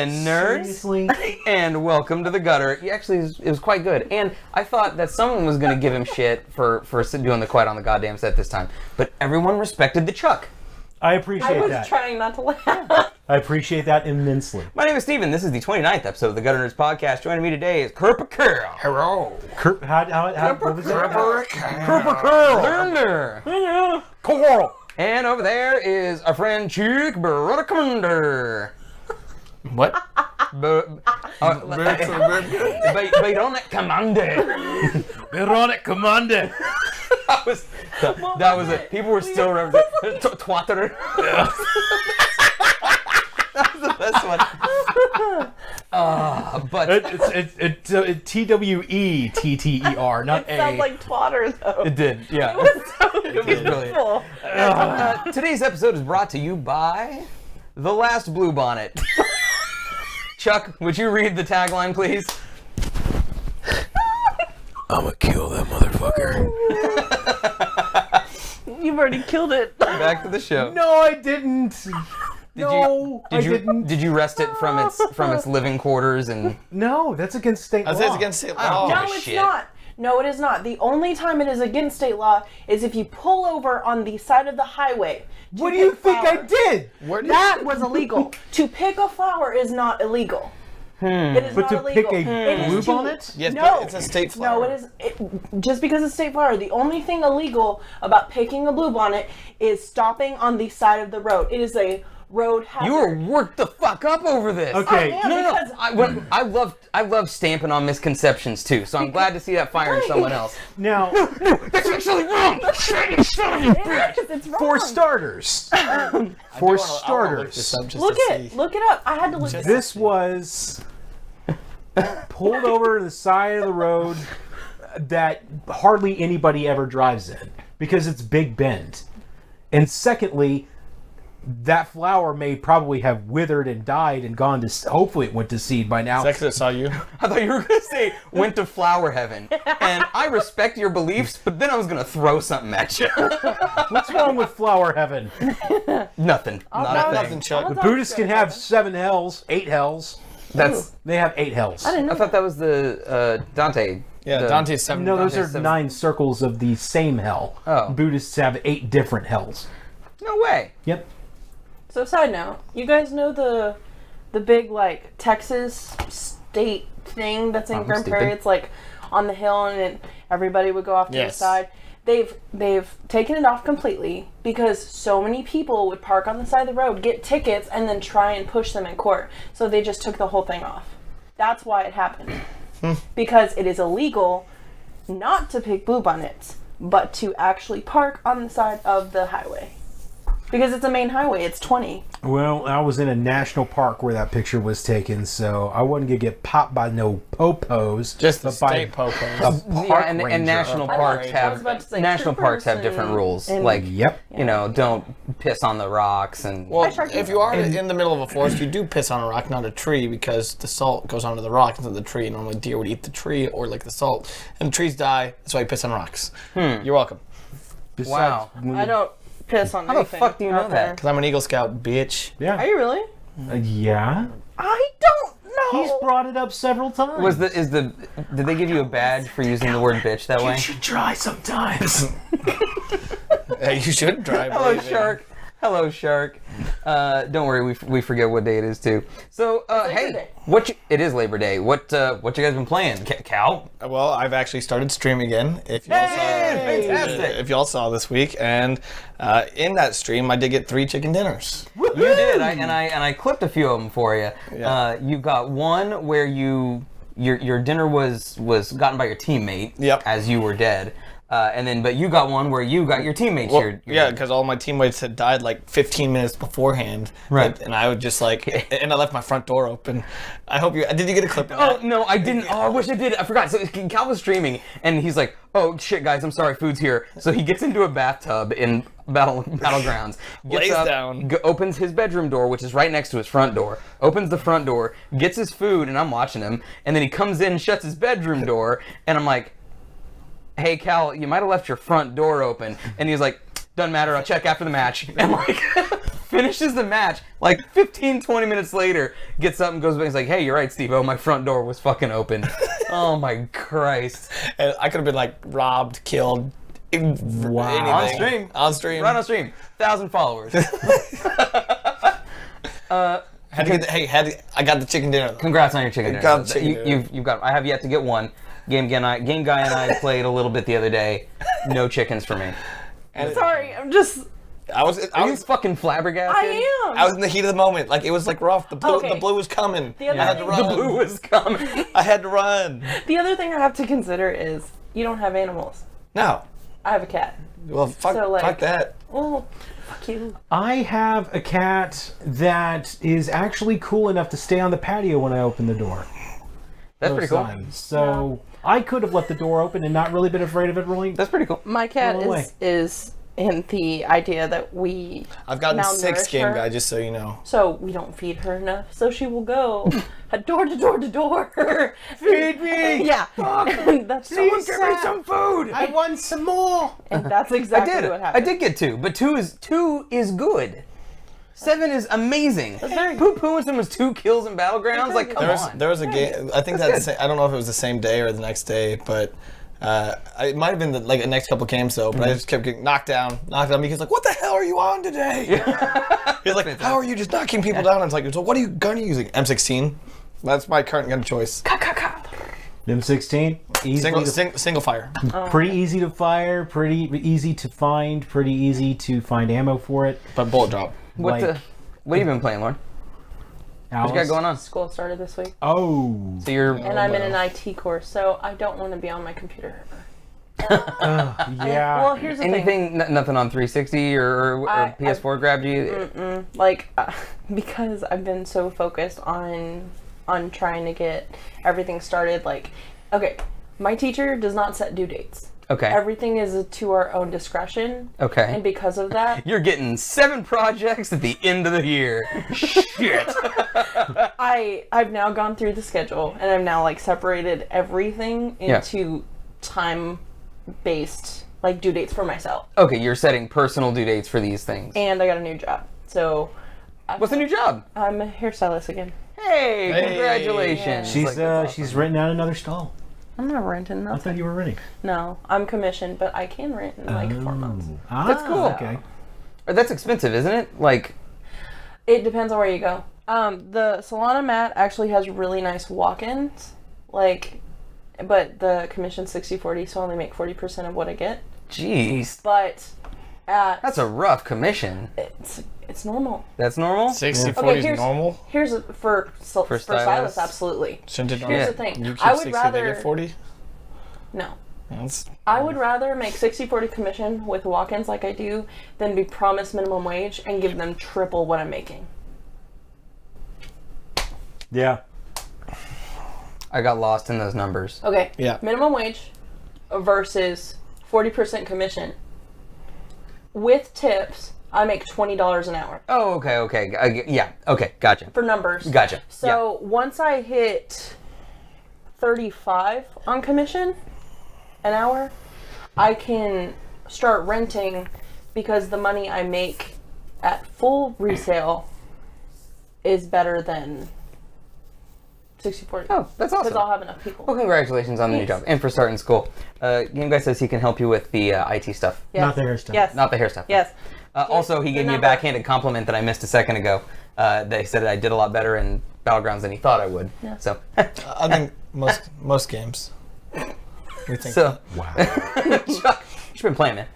you nerds? Seriously? And welcome to the gutter. Actually, it was quite good. And I thought that someone was going to give him shit for doing the quiet on the goddamn set this time. But everyone respected the Chuck. I appreciate I that. was trying not to laugh. I appreciate that immensely. My name is Steven. This is the 29th episode of the Gutter Nerds Podcast. Joining me today is Kerpa Curl. Hello. What was that? Kerpa Curl. Thunder. Coral. And over there is our friend Chick Barona. What? Barona Commander. Veronic Commander. That was it. People were still referencing Twatter. That was the best one. But It's TWETTER, not It sounds A. like twatter, though. it did, yeah. It was Brilliant. beautiful. Today's episode is brought to you by The Last Bluebonnet. Chuck, would you read the tagline, please? I'ma kill that motherfucker. You've already killed it. Back to the show. No, I didn't. I didn't. Did you wrest it from its living quarters and? No, that's against state law. I say it's against state I don't law. give No, a it's shit. not. No, it is not. The only time it is against state law is if you pull over on the side of the highway. What do you think I did? That was illegal. To pick a flower is not illegal. It is But not to illegal. pick a It is bluebonnet? Yes, No. but it's a state flower. No, it is. Just because it's state flower, the only thing illegal about picking a bluebonnet is stopping on the side of the road. It is a road hazard. You were worked the fuck up over this. Okay. I am, No. because I love stamping on misconceptions too. So I'm glad to see that fire in someone else. Now, That's actually wrong. it's wrong. for starters, Look this up just Look to it. see. Look it up. I had to look it up. this was pulled over to the side of the road that hardly anybody ever drives in because it's Big Bend. And secondly, that flower may probably have withered and died and gone to, hopefully it went to seed by now. Is that 'cause it saw you? I thought you were going to say went to flower heaven. And I respect your beliefs, but then I was going to throw something at you. What's wrong with flower heaven? Nothing. Not a thing. Nothing, Chuck. I'll Buddhists can have heaven. 7 hells, 8 hells. They have 8 hells. I didn't I know. thought that was the Dante. Yeah, the- Dante's 7. No, those are Seven. 9 circles of the same hell. Oh. Buddhists have 8 different hells. No way. Yep. So side note, you guys know the big like Texas state thing that's in I'm Grand stupid. Prairie? It's like on the hill and everybody would go off to Yes. the side. They've taken it off completely because so many people would park on the side of the road, get tickets, and then try and push them in court. So they just took the whole thing off. That's why it happened. Because it is illegal not to pick bluebonnets, but to actually park on the side of the highway. Because it's a main highway, it's 20. Well, I was in a national park where that picture was taken, so I wasn't gonna get popped by no popos. Just the but by state popo. a Yeah, park and ranger. national I parks was have about to say national parks have troopers different and- rules. and- Like, Yep. you know, don't piss on the rocks and. Well, Sharky. if you are in the middle of a forest, you do piss on a rock, not a tree, because the salt goes onto the rock instead of the tree. Normally, deer would eat the tree or like the salt, and the trees die. That's why you piss on rocks. You're welcome. Besides, Wow. when I you- don't piss on How the anything. fuck do you know out that? there. Because I'm an Eagle Scout, bitch. Yeah. Are you really? Yeah. I don't know. He's brought it up several times. Did they give you a badge for using the word bitch that way? should try sometimes. Hey, you should drive. Hello, believe it. Shark. Hello, Shark. Don't worry, we forget what day it is too. So, Labor hey, Day. it is Labor Day. What you guys been playing? Cal? Well, I've actually started streaming again. If y'all Hey, fantastic. if y'all saw this week, and in that stream, I did get 3 chicken dinners. You did, and I clipped a few of them for you. Yeah. You got one where your dinner was gotten by your teammate. Yep. As you were dead. But you got one where you got your teammates. Well, yeah, because all my teammates had died like 15 minutes beforehand. Right. And I would just like, and I left my front door open. I hope you, did you get a clip of Oh, that? no, I didn't. Oh, I wish I did. I forgot. So Cal was streaming, and he's like, oh, shit, guys, I'm sorry, food's here. So he gets into a bathtub in Battlegrounds. Gets Lays up, down. Opens his bedroom door, which is right next to his front door. Opens the front door, gets his food, and I'm watching him. And then he comes in, shuts his bedroom door, and I'm like, hey, Cal, you might have left your front door open. And he's like, doesn't matter, I'll check after the match. And like finishes the match, like 15, 20 minutes later, gets up and goes back and is like, hey, you're right, Steve-O, my front door was fucking open. Oh my Christ. And I could have been like robbed, killed. Wow. Anything. On stream. On stream. Right on stream. 1,000 followers. I got the chicken dinner. Congrats on your chicken dinner. Got chicken dinner. You've got. I have yet to get one. Game guy and I played a little bit the other day. No chickens for me. Sorry, I'm just. I was fucking flabbergasted. I am. I was in the heat of the moment. Like, it was like rough. The blue, Okay. the blue was coming. The other I had to thing- run. The blue was coming. I had to run. The other thing I have to consider is you don't have animals. No. I have a cat. Well, fuck, So, like- fuck that. Well, fuck you. I have a cat that is actually cool enough to stay on the patio when I open the door. That's most pretty cool. times. So I could have left the door open and not really been afraid of it rolling. That's pretty cool. My cat Go away. is in the idea that we I've gotten 6 malnourish game her. guy, just so you know. So we don't feed her enough. So she will go door to door to door. Feed me. Yeah. And that's Someone give me some food. I want some more. And that's I exactly did. what I happened. did get 2, but 2 is good. 7 is amazing. very Poo Pooinson was 2 kills in Battlegrounds. Like, come on. There was a game. I think That's I don't know if it was the same day or the next day, but it might have been the next couple games though. But I just kept getting knocked down. Because like, what the hell are you on today? He's like, how are you just knocking people down? I was like, so what are you gun using? M16. That's my current gun choice. M16, Single fire. pretty easy to fire, pretty easy to find, pretty easy to find ammo for it. But bullet drop. What have you been playing, Lauren? What you got going on? School started this week. Oh, So you're And I'm in an IT course, so I don't want to be on my computer. yeah. Well, here's the thing. anything? Nothing on 360 or PS4 grabbed you? Like, because I've been so focused on trying to get everything started. Like, okay, my teacher does not set due dates. Okay. Everything is to our own discretion. Okay. And because of that, You're getting 7 projects at the end of the year. Shit. I've now gone through the schedule and I've now like separated everything into time-based like due dates for myself. Okay, you're setting personal due dates for these things. And I got a new job, so What's the new job? I'm a hairstylist again. Hey, congratulations. she's renting out another stall. I'm not renting I nothing. thought you were renting. No, I'm commissioned, but I can rent in like 4 months. That's cool. Okay. That's expensive, isn't it? Like, It depends on where you go. The Solana mat actually has really nice walk-ins, like, but the commission's 60-40, so I only make 40% of what I get. jeez. But That's a rough commission. it's normal. That's normal? 60-40 Okay, is here's normal. Here's for stylists? stylists, absolutely. Shouldn't it Here's Yeah. the thing. You keep I would 60, they rather get 40? no. That's, I would rather make 60-40 commission with walk-ins like I do than be promised minimum wage and give them triple what I'm making. Yeah. I got lost in those numbers. Okay. Yeah. Minimum wage versus 40% commission. With tips, I make $20 an hour Oh, okay. Yeah, okay, gotcha. for numbers. Gotcha. So once I hit 35 on commission an hour, I can start renting because the money I make at full resale is better than 60-40. Oh, that's awesome. Because I'll have enough people. Well, congratulations on the new Thanks. job and for starting school. Game Guy says he can help you with the IT stuff, Yes. Not the hairstyle. Yes. not the hair stuff. Yes. Also, he gave me a number. backhanded compliment that I missed a second ago. They said that I did a lot better in Battlegrounds than he thought I would. Yeah. So, I think most games. We think so Wow. Chuck, you've been playing, man.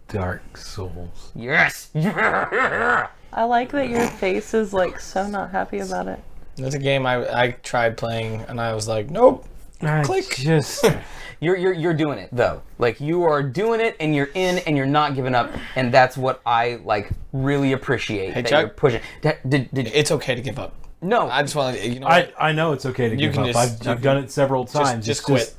Dark Souls. Yes. I like that your face is like so not happy about it. that's a game I tried playing and I was like, nope. I Click. just You're doing it though. Like you are doing it, and you're in, and you're not giving up, and that's what I like really appreciate. Hey, that Chuck. you're pushing. Did It's okay to give up. no? I just want to, you know. I know it's okay to You give can up. just- I've done it several times. just It's quit.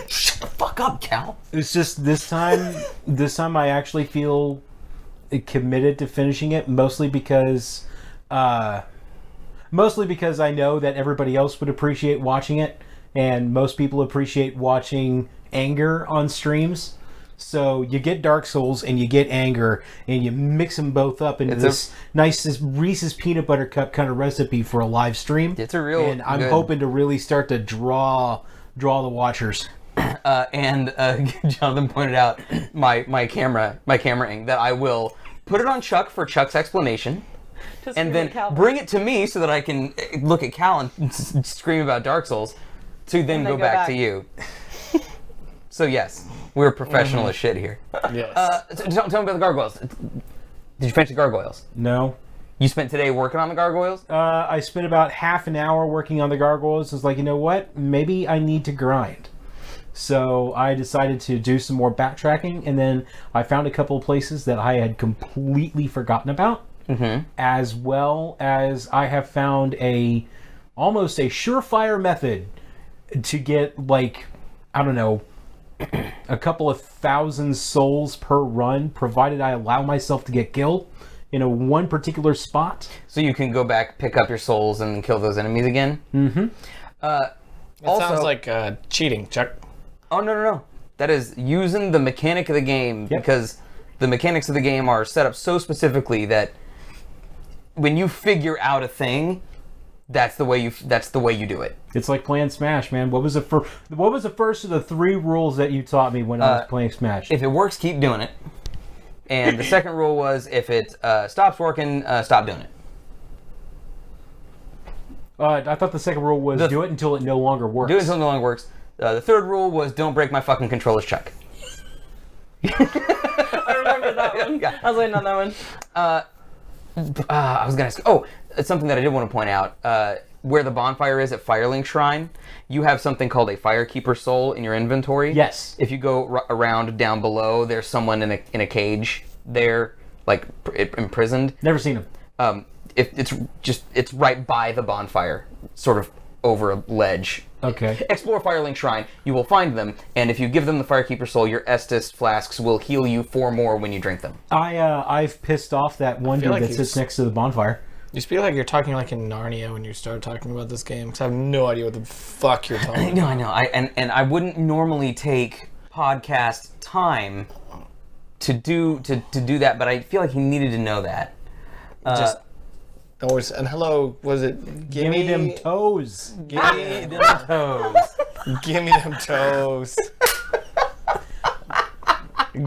Shut the fuck up, Cal. It's just this time I actually feel committed to finishing it, mostly because I know that everybody else would appreciate watching it, and most people appreciate watching anger on streams. So you get Dark Souls and you get anger, and you mix them both up into this Reese's peanut butter cup kind of recipe for a live stream. It's a real and I'm good- hoping to really start to draw the watchers. And Jonathan pointed out my camera ink that I will put it on Chuck for Chuck's explanation, and then bring it to me so that I can look at Cal and scream about Dark Souls, to then go back to you. So yes, we're professional as shit here. Yes. Tell me about the gargoyles. Did you finish the gargoyles? No. You spent today working on the gargoyles? I spent about half an hour working on the gargoyles. It's like, you know what? Maybe I need to grind. So I decided to do some more backtracking, and then I found a couple of places that I had completely forgotten about, as well as I have found almost a surefire method to get, like, I don't know, a couple of 1,000 souls per run, provided I allow myself to get killed in one particular spot. So you can go back, pick up your souls, and kill those enemies again? That sounds like cheating, Chuck. Oh, no. That is using the mechanic of the game, because the mechanics of the game are set up so specifically that when you figure out a thing, that's the way you do it. It's like playing Smash, man. What was the first of the 3 rules that you taught me when I was playing Smash? If it works, keep doing it. And the second rule was, if it stops working, stop doing it. I thought the second rule was do it until it no longer works. Do it until it no longer works. The third rule was, don't break my fucking controllers, Chuck. I remember that one. Yeah. I was waiting on that one. I was going to ask... Oh, it's something that I did want to point out. Where the bonfire is at Firelink Shrine, you have something called a Firekeeper soul in your inventory. Yes. If you go around down below, there's someone in a cage there, like imprisoned. Never seen him. It's right by the bonfire, sort of over a ledge. Okay. Explore Firelink Shrine. You will find them, and if you give them the Firekeeper soul, your Estus flasks will heal you 4 more when you drink them. I've pissed off that one dude like that sits next to the bonfire. You speak like you're talking like in Narnia when you start talking about this game, because I have no idea what the fuck you're talking No, about. I know. And I wouldn't normally take podcast time to do that, but I feel like he needed to know that. Just always, and hello, was it? Give me them toes. Give me them toes. Give me them toes.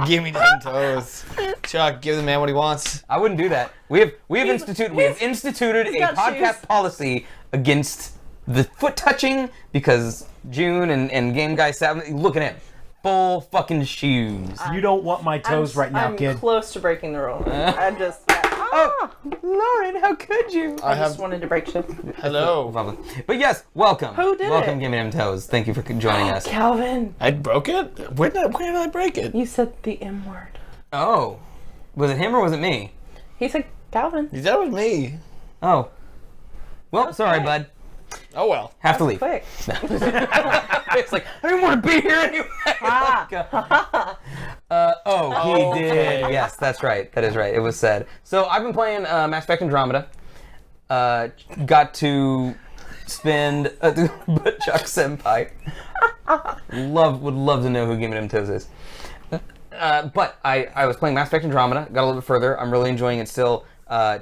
Give me them toes. Chuck, give the man what he wants. I wouldn't do that. We have instituted a got podcast shoes. policy against the foot touching, because June and Game Guy sat. Look at him, full fucking shoes. You don't want my toes right now, I'm kid. close to breaking the rule. I just, Oh, Lauren, how could you? I just wanted to break shit. Hello. But yes, welcome. Who did welcome, it? Give Me Them Toes. Thank you for joining us. Calvin, I broke it? When did I break it? you said the M word. Oh, was it him or was it me? He said Calvin. That was me. Oh, well, sorry, Okay. bud. Oh well. Have to leave. Quick. It's like, I didn't want to be here anyway. He did. Yes, that's right. That is right. It was said. So I've been playing Mass Effect Andromeda. Got to spend but Chuck Senpai. Would love to know who Gimme Them Toes is. But I was playing Mass Effect Andromeda. Got a little bit further. I'm really enjoying it still.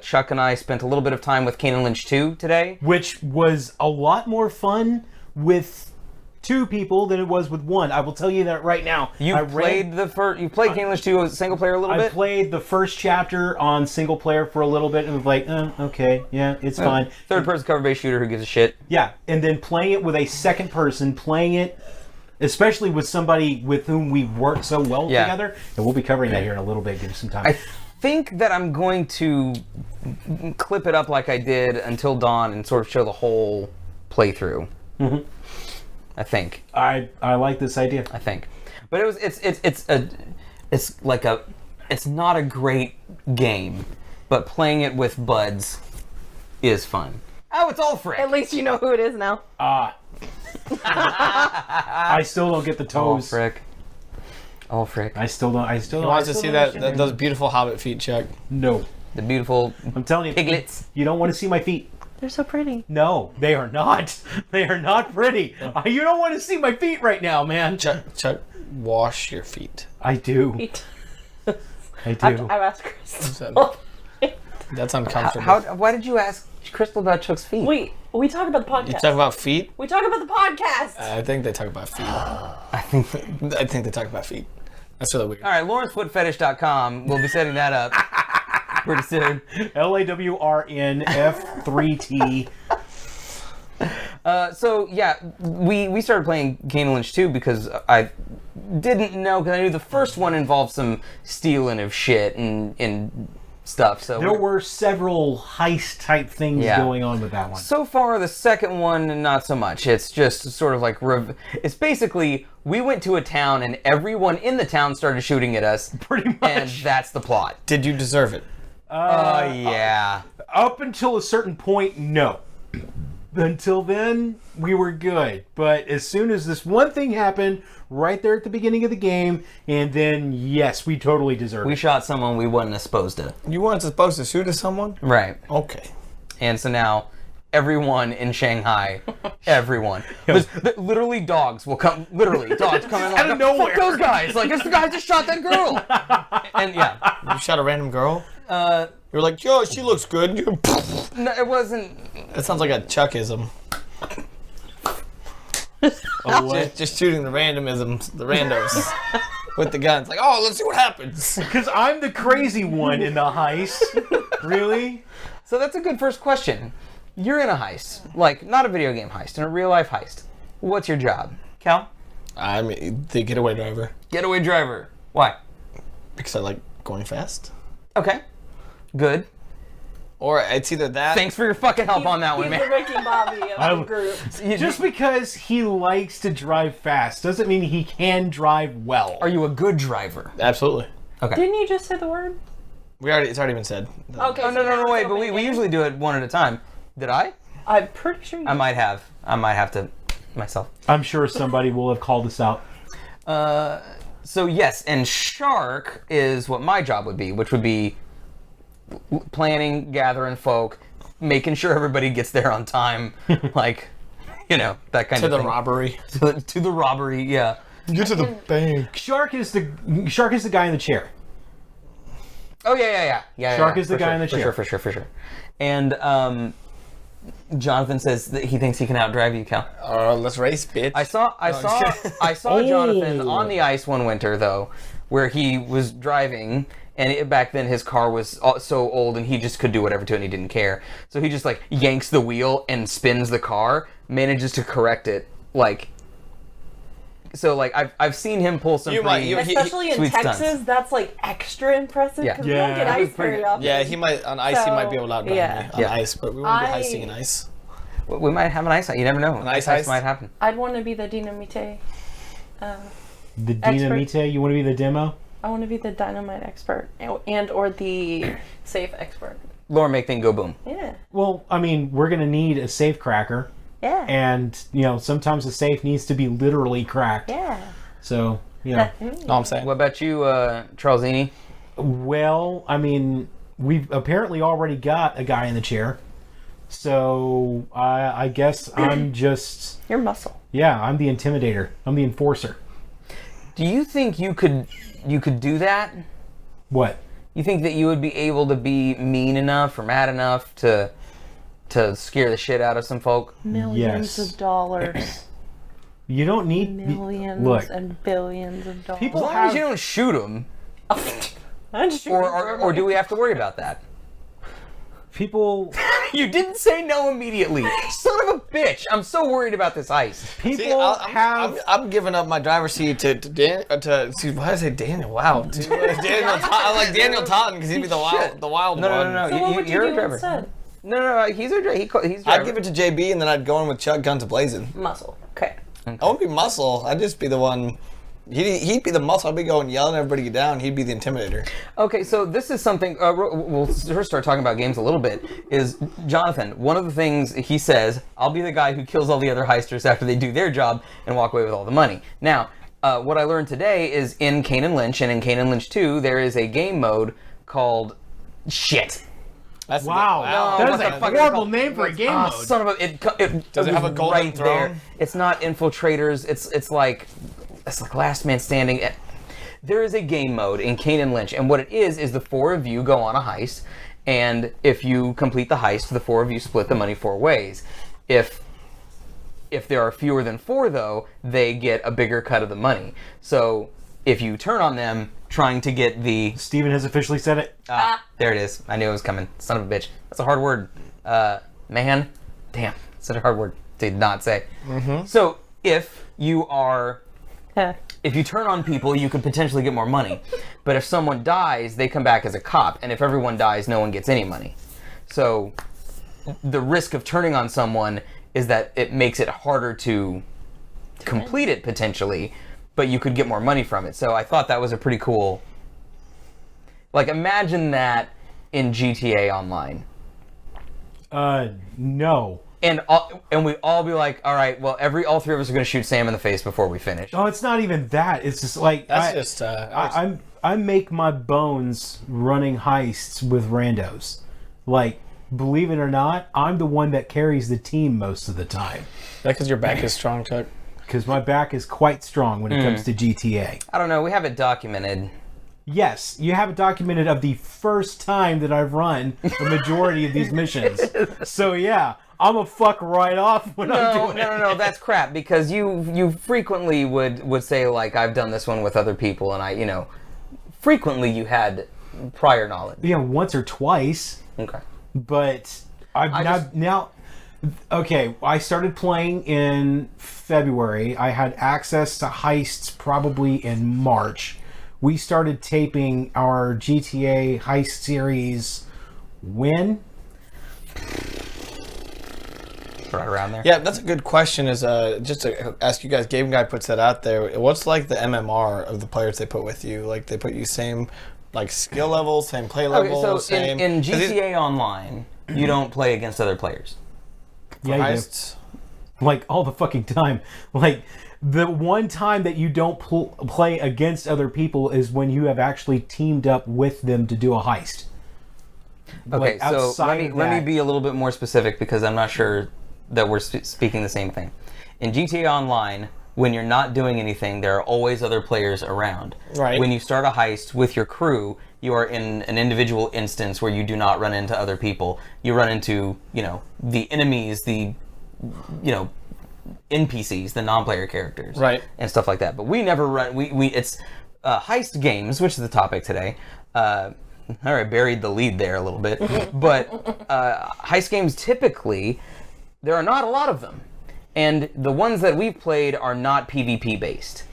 Chuck and I spent a little bit of time with Kane and Lynch 2 today. Which was a lot more fun with 2 people than it was with 1. I will tell you that right now. You played Kane and Lynch 2 as single player a little I bit? played the first chapter on single player for a little bit and was like, okay, yeah, it's fine. Third person cover based shooter who gives a shit. Yeah, and then playing it with a second person, playing it, especially with somebody with whom we work so well together, and we'll be covering that here in a little bit. Give us some time. I think that I'm going to clip it up like I did Until Dawn and sort of show the whole playthrough. Mm-hmm. I think. I like this idea. I think. But it's not a great game, but playing it with buds is fun. Oh, it's all Frick. At least you know who it is now. I still don't get the All toes. Frick. All Frick. I still don't. He wants to see those beautiful hobbit feet, Chuck. No. The beautiful I'm telling you, piglets. you don't want to see my feet. They're so pretty. No, they are not. They are not pretty. You don't want to see my feet right now, man. Chuck, wash your feet. I do. I do. I've asked Crystal. That's uncomfortable. Why did you ask Crystal about Chuck's feet? Wait, we talk about the podcast. You talk about feet? We talk about the podcast. I think they talk about feet. I think. I think they talk about feet. That's really weird. All right, LawrenceFootFetish.com. We'll be setting that up pretty soon. LAWRNF3T. So yeah, we started playing Kane and Lynch 2 because I didn't know, because I knew the first one involved some stealing of shit and stuff. So There were several heist type things going on with that one. so far the second one, not so much. It's just sort of like it's basically we went to a town and everyone in the town started shooting at us. Pretty much. And that's the plot. Did you deserve it? Yeah. Up until a certain point, no. Until then, we were good. But as soon as this one thing happened, right there at the beginning of the game, and then, yes, we totally deserved We it. shot someone we wasn't supposed to. You weren't supposed to shoot at someone? Right. Okay. And so now, everyone in Shanghai, everyone, literally dogs will come. Literally, dogs come in like, Out of nowhere. fuck those guys! Like, it's the guy just shot that girl. And yeah, You shot a random girl? You were like, yo, she looks good. no, it wasn't. That sounds like a Chuckism. Oh, what? Just shooting the randomisms, the randos, with the guns. Like, oh, let's see what happens. Because I'm the crazy one in the heist. Really? So that's a good first question. You're in a heist, like not a video game heist, in a real life heist. What's your job, Cal? I'm the getaway driver Getaway driver. Why? because I like going fast. Okay. Good. Or it's either that. Thanks for your fucking help on that one, He's man. the Ricky Bobby of the group. Just because he likes to drive fast doesn't mean he can drive well. Are you a good driver? Absolutely. Didn't you just say the word? It's already been said. Okay. Oh, no, wait, but we usually do it one at a time. Did I? I'm pretty sure you I might have to myself. I'm sure somebody will have called us out. So yes, and shark is what my job would be, which would be planning, gathering folk, making sure everybody gets there on time, like, that kind To of the thing. robbery. To the robbery, yeah. Get to the bank. Shark is the guy in the chair. Oh yeah. Shark is the for guy sure, in the chair. For sure. And Jonathan says that he thinks he can outdrive you, Cal. Let's race, bitch. I saw Oh. Jonathan on the ice one winter though, where he was driving, and back then his car was so old and he just could do whatever to it and he didn't care. So he just like yanks the wheel and spins the car, manages to correct it like. So like I've seen him pull some Especially in sweet Texas, stunts. that's like extra impressive because we don't get Yeah. ice very often. Yeah, he might on ice. He might be able to outdrive me on Yeah. ice, but we won't be I- heisting in ice. We might have an ice. You never know. An ice ice heist? might happen. I'd want to be the Dynamite. The Dynamite, you want to be the demo? I want to be the dynamite expert and or the safe expert. Lauren, make thing go boom. Yeah. Well, I mean, we're going to need a safe cracker. Yeah. And, sometimes the safe needs to be literally cracked. Yeah. So, Know what I'm saying? What about you, Charles Eni? Well, I mean, we've apparently already got a guy in the chair. So, I guess I'm just... Your muscle. Yeah, I'm the intimidator. I'm the enforcer. Do you think you could do that? What? You think that you would be able to be mean enough or mad enough to scare the shit out of some folk? Millions Yes. of dollars. You don't need... Millions Look, and billions of dollars. people As long have... as you don't shoot them, I'm sure or do we have to worry about that? People... You didn't say no immediately. Son of a bitch! I'm so worried about this ice. People See, I'm giving up my driver's seat to Dan. Why did I say Daniel? Wow. To, Daniel. I like Daniel Totten because he'd be the wild No, one. no. So what would you You're a do driver. instead? No. He's a driver. He's driver. I'd give it to JB and then I'd go in with Chuck, guns blazing. Muscle. Okay. I wouldn't be muscle. I'd just be the one. He'd be the muscle. I'd be going yelling at everybody to get down. He'd be the intimidator. Okay, so this is something, we'll first start talking about games a little bit, is Jonathan, one of the things he says, I'll be the guy who kills all the other heisters after they do their job and walk away with all the money. Now, what I learned today is in Kane and Lynch, and in Kane and Lynch 2, there is a game mode called shit. That's Wow. wow. That what is the a fuck is it horrible called? name for a game Ah, mode. son of a! Does it have was a golden right throne? there. It's not infiltrators. It's like last man standing. There is a game mode in Kane and Lynch, and what it is the 4 of you go on a heist, and if you complete the heist, the 4 of you split the money 4 ways. If there are fewer than 4, though, they get a bigger cut of the money. So if you turn on them trying to get the... Steven has officially said it. There it is. I knew it was coming. Son of a bitch. That's a hard word. Man. Damn. Such a hard word to not say. Mm-hmm. So if you are... If you turn on people, you could potentially get more money. But if someone dies, they come back as a cop. And if everyone dies, no one gets any money. So the risk of turning on someone is that it makes it harder to complete it potentially, but you could get more money from it. So I thought that was a pretty cool... Like, imagine that in GTA Online. No. And we all be like, all right, well, all 3 of us are going to shoot Sam in the face before we finish. No, it's not even that. It's just like I make my bones running heists with randos. Like, believe it or not, I'm the one that carries the team most of the time. That because your back is strong, Chuck. Because my back is quite strong when it comes to GTA. I don't know. We have it documented. Yes, you have it documented of the first time that I've run the majority of these missions. So yeah, I'm a fuck right off when I'm doing it. No, that's crap, because you frequently would say, like, I've done this one with other people, and frequently you had prior knowledge. Yeah, once or twice. Okay. But now, okay, I started playing in February. I had access to heists probably in March. We started taping our GTA heist series when? Right around there. Yeah, that's a good question. Is just to ask you guys, Game Guy puts that out there. What's like the MMR of the players they put with you? Like they put you same like skill level, same play level, Okay, so same. in GTA Online, you don't play against other players. Yeah, you do. heists? Like all the fucking time. Like the one time that you don't play against other people is when you have actually teamed up with them to do a heist. Okay, Like, so outside let me of be a little bit more specific, because I'm not sure that we're speaking the same thing. In GTA Online, when you're not doing anything, there are always other players around. Right. When you start a heist with your crew, you are in an individual instance where you do not run into other people. You run into, the enemies, the, NPCs, the non-player characters. Right. And stuff like that. But we never run, it's heist games, which is the topic today. All right, buried the lead there a little bit. But heist games, typically, there are not a lot of them. And the ones that we've played are not PvP based.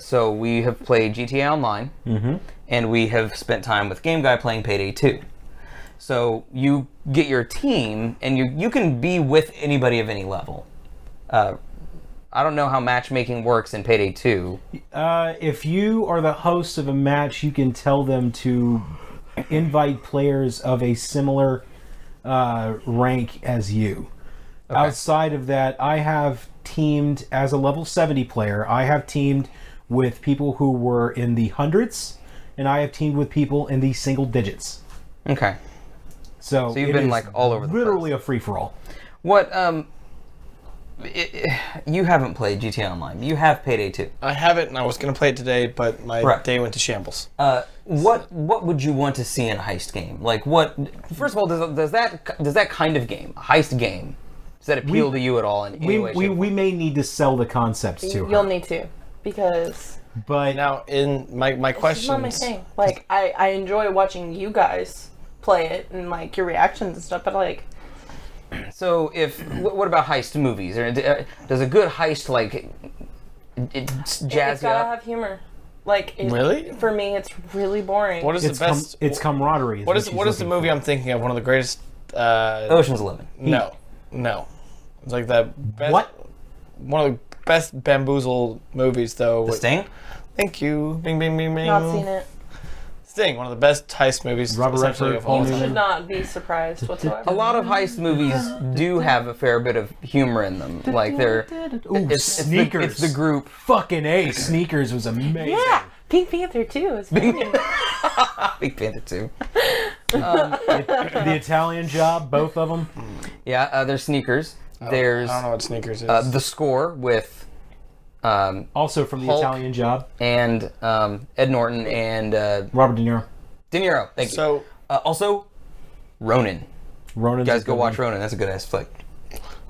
So we have played GTA Online, and we have spent time with Game Guy playing Payday 2. So you get your team, and you can be with anybody of any level. I don't know how matchmaking works in Payday 2. If you are the host of a match, you can tell them to invite players of a similar rank as you. Okay. Outside of that, I have teamed as a level 70 player. I have teamed with people who were in the hundreds, and I have teamed with people in the single digits. Okay. So you've been like all over the place. Literally a free-for-all. What, you haven't played GTA Online. You have Payday 2. I haven't, and I was going to play it today, but my day went to shambles. What would you want to see in a heist game? Like, what? First of all, does that kind of game, a heist game, does that appeal to you at all in any way? We may need to sell the concepts to her. You'll need to, because. But now, in my questions, not my thing. Like, I enjoy watching you guys play it and like your reactions and stuff, but like. So what about heist movies? Or does a good heist jazz It's you up? gotta have humor. Like really? For me, it's really boring. What is the best? It's camaraderie. What is the movie I'm thinking of? One of the greatest. Ocean's 11. No. It's like the best. What? One of the best bamboozle movies, though. The Sting? Thank you. Bing, bing, bing, bing. Not seen it. Sting, one of the best heist movies. Robert essentially, Redford, of all You time. should not be surprised whatsoever. A lot of heist movies do have a fair bit of humor in them. Like they're Sneakers. It's the group. Fucking A. Sneakers was amazing. Yeah, Pink Panther too. Is funny. Big Panther 2. The Italian Job, both of them. Yeah, there's Sneakers. There's I don't know what Sneakers is. The Score with Also from the Hulk. Italian Job. and Ed Norton and Robert De Niro. De Niro. Thank you. So Also, Ronin. Ronan's You guys a go good watch one. Ronin. That's a good ass flick.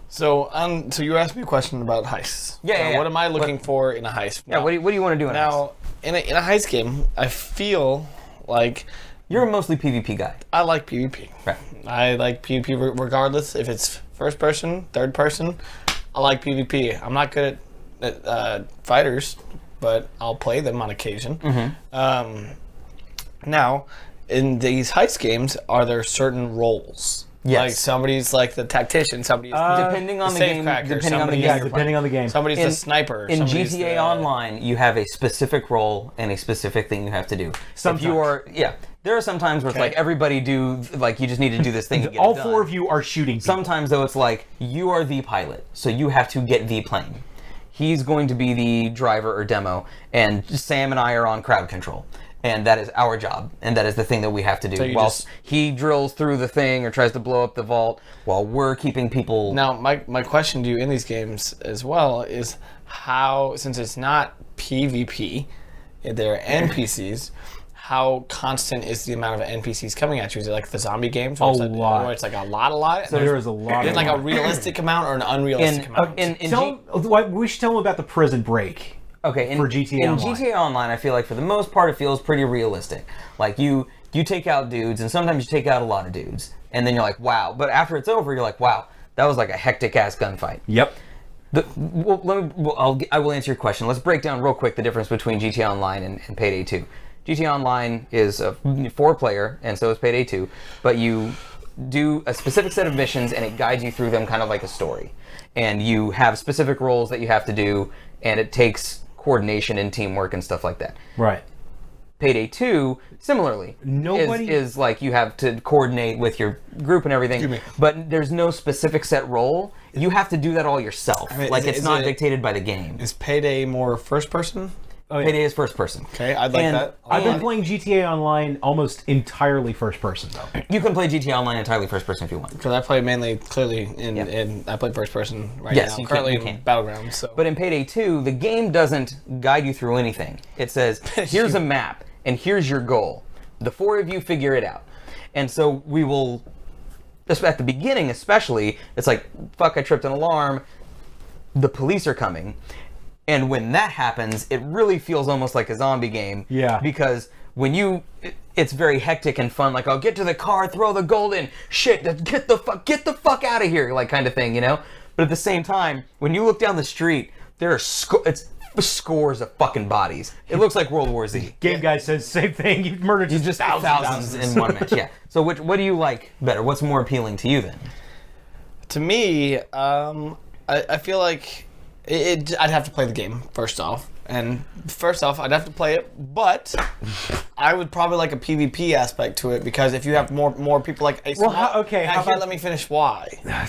so you asked me a question about heists. Yeah. What am I looking for in a heist? Yeah. What do you want to do in a heist? Now, in a heist game, I feel like You're a mostly PvP guy. I like PvP. Right. I like PvP regardless if it's first person, third person. I like PvP. I'm not good at fighters, but I'll play them on occasion. Now, in these heist games, are there certain roles? Yes. Like somebody's like the tactician, somebody's Depending on the game, safecracker, depending on the somebody's- game. Yeah, depending on the game. somebody's the sniper. In somebody's GTA the- Online, you have a specific role and a specific thing you have to do. Sometimes. If you are, there are some times where it's like everybody do, like you just need to do this thing. And get All it done. four of you are shooting people. Sometimes though, it's like you are the pilot, so you have to get the plane. He's going to be the driver or demo, and Sam and I are on crowd control. And that is our job, and that is the thing that we have to do. So you Whilst just- he drills through the thing or tries to blow up the vault, while we're keeping people. Now, my question to you in these games as well is how, since it's not PvP, they're NPCs, how constant is the amount of NPCs coming at you? Is it like the zombie games? Where A it's like, lot. Where it's like a lot? So there is a lot. Is it like a realistic amount or an unrealistic amount? We should tell them about the prison break. Okay, for GTA in Online. GTA Online, I feel like for the most part it feels pretty realistic. Like you take out dudes, and sometimes you take out a lot of dudes, and then you're like, wow. But after it's over, you're like, wow, that was like a hectic ass gunfight. Yep. I will answer your question. Let's break down real quick the difference between GTA Online and Payday 2. GTA Online is a 4-player, and so is Payday 2, but you do a specific set of missions, and it guides you through them kind of like a story. And you have specific roles that you have to do, and it takes coordination and teamwork and stuff like that. Right. Payday 2, similarly, is like you have to coordinate with your group and everything, but there's no specific set role. You have to do that all yourself. I mean, like is it's not it- dictated by the game. Is Payday more first person? Payday is first person. Okay, I'd like And- that. I've been playing GTA Online almost entirely first person though. You can play GTA Online entirely first person if you want. Because I play mainly, clearly, in I play first person right Yes, now. you can- Currently you can. in Battlegrounds. So. But in Payday 2, the game doesn't guide you through anything. It says, here's a map, and here's your goal. The 4 of you figure it out. And so we will, at the beginning especially, it's like, fuck, I tripped an alarm, the police are coming. And when that happens, it really feels almost like a zombie game. Yeah. Because when it's very hectic and fun, like, I'll get to the car, throw the gold in, shit, get the fuck out of here, like kind of thing, you know? But at the same time, when you look down the street, there are scores of fucking bodies. It looks like World War Z. Game guy says same thing. You've murdered Just thousands in one match, yeah. So what do you like better? What's more appealing to you then? To me, I feel like I'd have to play the game first off. And first off, I'd have to play it, but I would probably like a PvP aspect to it because if you have more people like a Well, how about- let me finish why.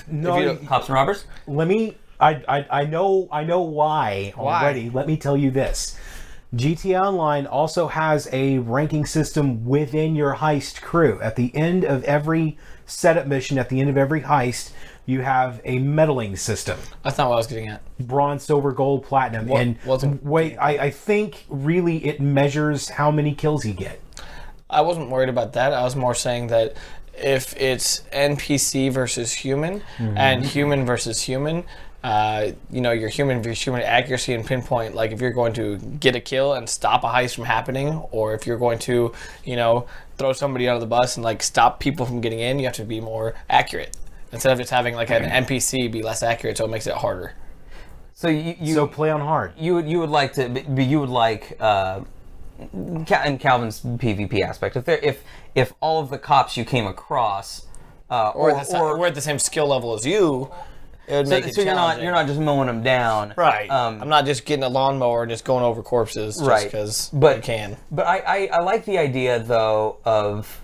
No, Cops and robbers? let me. I know why already. Let me tell you this. GTA Online also has a ranking system within your heist crew. At the end of every setup mission, at the end of every heist, you have a medaling system. That's not what I was getting at. Bronze, silver, gold, platinum. I think really it measures how many kills you get. I wasn't worried about that. I was more saying that if it's NPC versus human and human versus human, your human versus human accuracy and pinpoint, like if you're going to get a kill and stop a heist from happening, or if you're going to, throw somebody out of the bus and like stop people from getting in, you have to be more accurate. Instead of just having like an NPC be less accurate, so it makes it harder. So So play on hard. you would like in Calvin's PvP aspect, if all of the cops you came across, Or at the same skill level as you, it would make it so challenging. you're not just mowing them down, Right. I'm not just getting a lawnmower and just going over corpses just Right. because But- you can. But I like the idea though of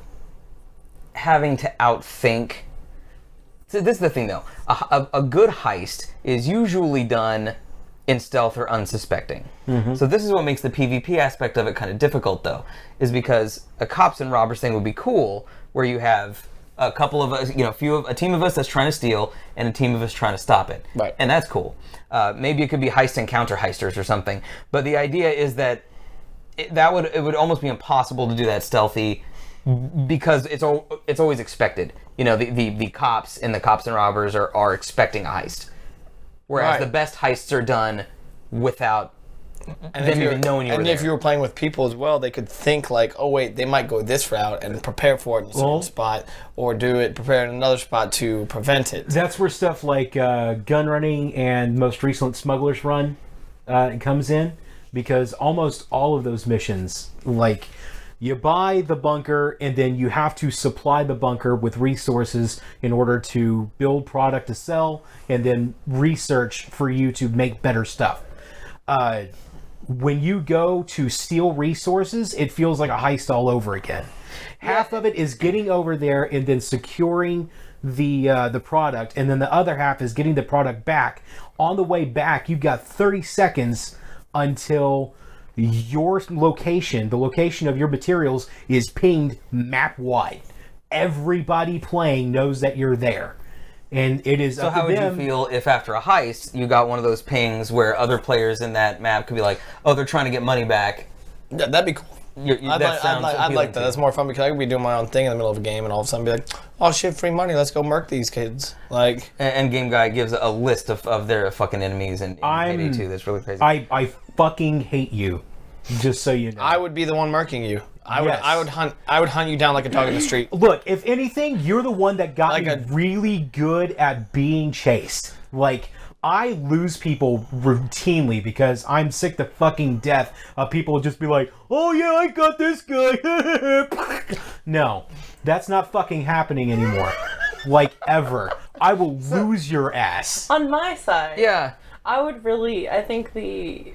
having to outthink. So this is the thing though, a good heist is usually done in stealth or unsuspecting. So this is what makes the PvP aspect of it kind of difficult though, is because a cops and robbers thing would be cool, where you have a couple of us, a team of us that's trying to steal and a team of us trying to stop it. Right. And that's cool. Maybe it could be heist and counter heisters or something. But the idea is that it would almost be impossible to do that stealthy because it's always expected. The cops and robbers are expecting a heist. Whereas Right. the best heists are done without them even knowing you were And there. if you were playing with people as well, they could think like, oh wait, they might go this route and prepare for it in a certain spot, or prepare in another spot to prevent it. That's where stuff like gun running and most recent Smuggler's Run comes in, because almost all of those missions, like, you buy the bunker and then you have to supply the bunker with resources in order to build product to sell and then research for you to make better stuff. When you go to steal resources, it feels like a heist all over again. Half of it is getting over there and then securing the product, and then the other half is getting the product back. On the way back, you've got 30 seconds until your location, the location of your materials, is pinged map-wide. Everybody playing knows that you're there. And it is So up how to would them. you feel if after a heist you got one of those pings where other players in that map could be like, oh, they're trying to get money back? Yeah, that'd be cool. I'd like that. That's more fun because I could be doing my own thing in the middle of a game and all of a sudden be like, oh shit, free money, let's go murk these kids. Like, And Game Guy gives a list of their fucking enemies in Payday 2. That's really crazy. I fucking hate you. Just so you know. I would be the one murking you. Yes. I would hunt you down like a dog in the street. Look, if anything, you're the one that got Like me really good at being chased. Like, I lose people routinely because I'm sick to fucking death of people just be like, oh yeah, I got this guy. No, that's not fucking happening anymore. Like, ever. I will lose your ass. On my side, yeah. I think the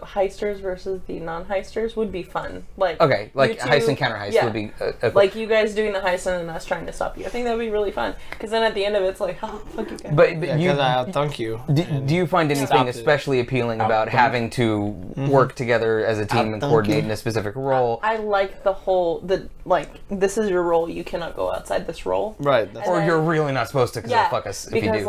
heisters versus the non-heisters would be fun. Like, Okay, like you two- heist and counter heist yeah. would be like you guys doing the heist and then us trying to stop you. I think that would be really fun. Because then at the end of it, it's like, oh, fuck you guys. But Yeah, you because I outthunk you. do you find anything Stop it. especially appealing about having to work together as a team and Outthunk coordinate you. in a specific role? I like this is your role. You cannot go outside this role. Right. That's Or then- you're really not supposed to because Yeah, they'll fuck us if you because do.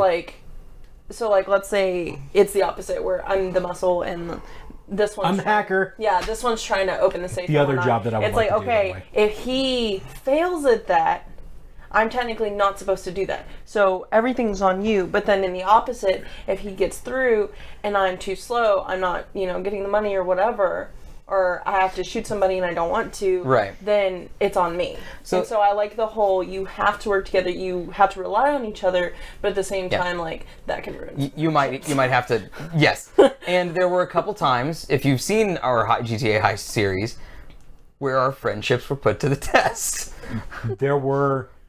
let's say it's the opposite where I'm the muscle and this one's I'm the hacker. Yeah, this one's trying to open the safe. The and other whatnot. job that I would It's like like, to do, by the okay, way. if he fails at that, I'm technically not supposed to do that. So everything's on you. But then in the opposite, if he gets through and I'm too slow, I'm not, getting the money or whatever, or I have to shoot somebody and I don't want to, Right. then it's on me. So- So I like the whole you have to work together, you have to rely on each other, but at the same Yeah. time, like, that can ruin You might have to, yes. And there were a couple times, if you've seen our GTA Heist series, where our friendships were put to the test.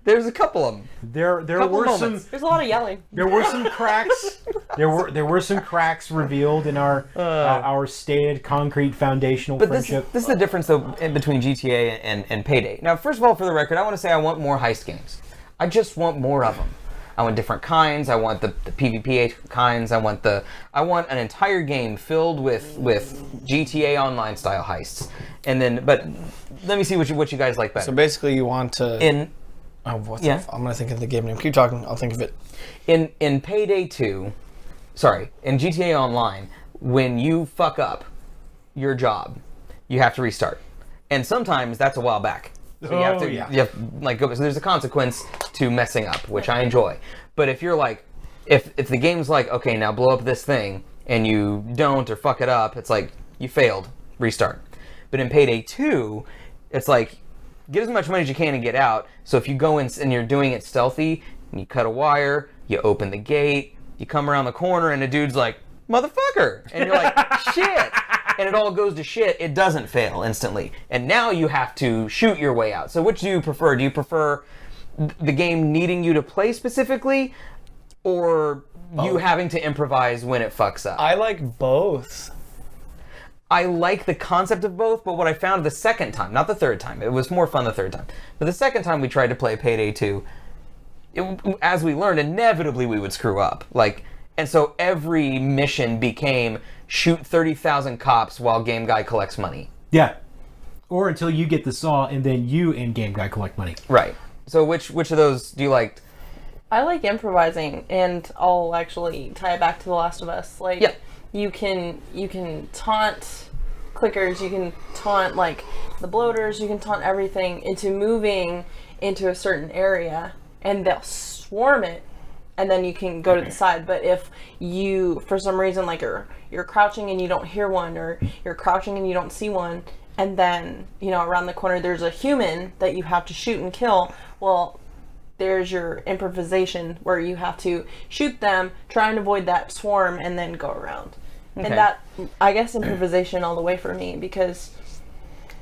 There's a couple of them. There Couple were moments. There's a lot of yelling. There were some cracks. There were some cracks revealed in our stated concrete foundational But this friendship. is the difference, though, in between GTA and Payday. Now, first of all, for the record, I want to say I want more heist games. I just want more of them. I want different kinds. I want the PvP kinds. I want an entire game filled with GTA Online style heists. And then, but let me see what you guys like better. So basically, you want to. I'm gonna think of the game name. Keep talking. I'll think of it. In Payday 2, in GTA Online, when you fuck up your job, you have to restart. And sometimes that's a while back. So you have to, you have, like, go. So there's a consequence to messing up, which I enjoy. But if you're like, if the game's like, okay, now blow up this thing, and you don't or fuck it up, it's like you failed, restart. But in Payday 2, it's like, get as much money as you can and get out. So if you go in and you're doing it stealthy, and you cut a wire, you open the gate, you come around the corner, and the dude's like, motherfucker! And you're like, shit! And it all goes to shit, it doesn't fail instantly. And now you have to shoot your way out. So which do you prefer? Do you prefer the game needing you to play specifically, or you having to improvise when it fucks up? I like both. I like the concept of both, but what I found the second time, not the third time, it was more fun the third time, but the second time we tried to play Payday 2, as we learned, inevitably we would screw up. And so every mission became shoot 30,000 cops while Game Guy collects money. Yeah. Or until you get the saw, and then you and Game Guy collect money. Right. So which of those do you like? I like improvising, and I'll actually tie it back to The Last of Us. Like, Yeah. you can taunt clickers, you can taunt like the bloaters, you can taunt everything into moving into a certain area, and they'll swarm it, and then you can go to the side. But if you, for some reason, like you're crouching and you don't hear one, or you're crouching and you don't see one, and then around the corner there's a human that you have to shoot and kill, well, there's your improvisation where you have to shoot them, try and avoid that swarm, and then go around. Okay. And that, I guess, improvisation all the way for me, because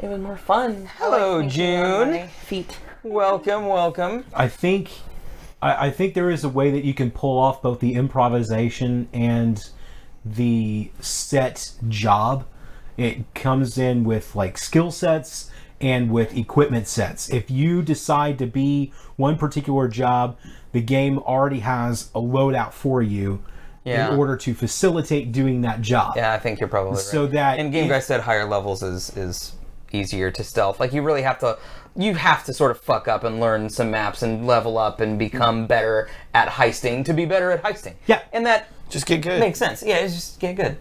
it was more fun. Hello, I like thinking on June. my feet. Welcome. I think there is a way that you can pull off both the improvisation and the set job. It comes in with like skill sets and with equipment sets. If you decide to be one particular job, the game already has a loadout for you Yeah. in order to facilitate doing that job. Yeah, I think you're probably right. So that and Game Guy said higher levels is easier to stealth. Like you really have to sort of fuck up and learn some maps and level up and become better at heisting to be better at heisting. Yeah. And that Just get good. makes sense. Yeah, it's just get good.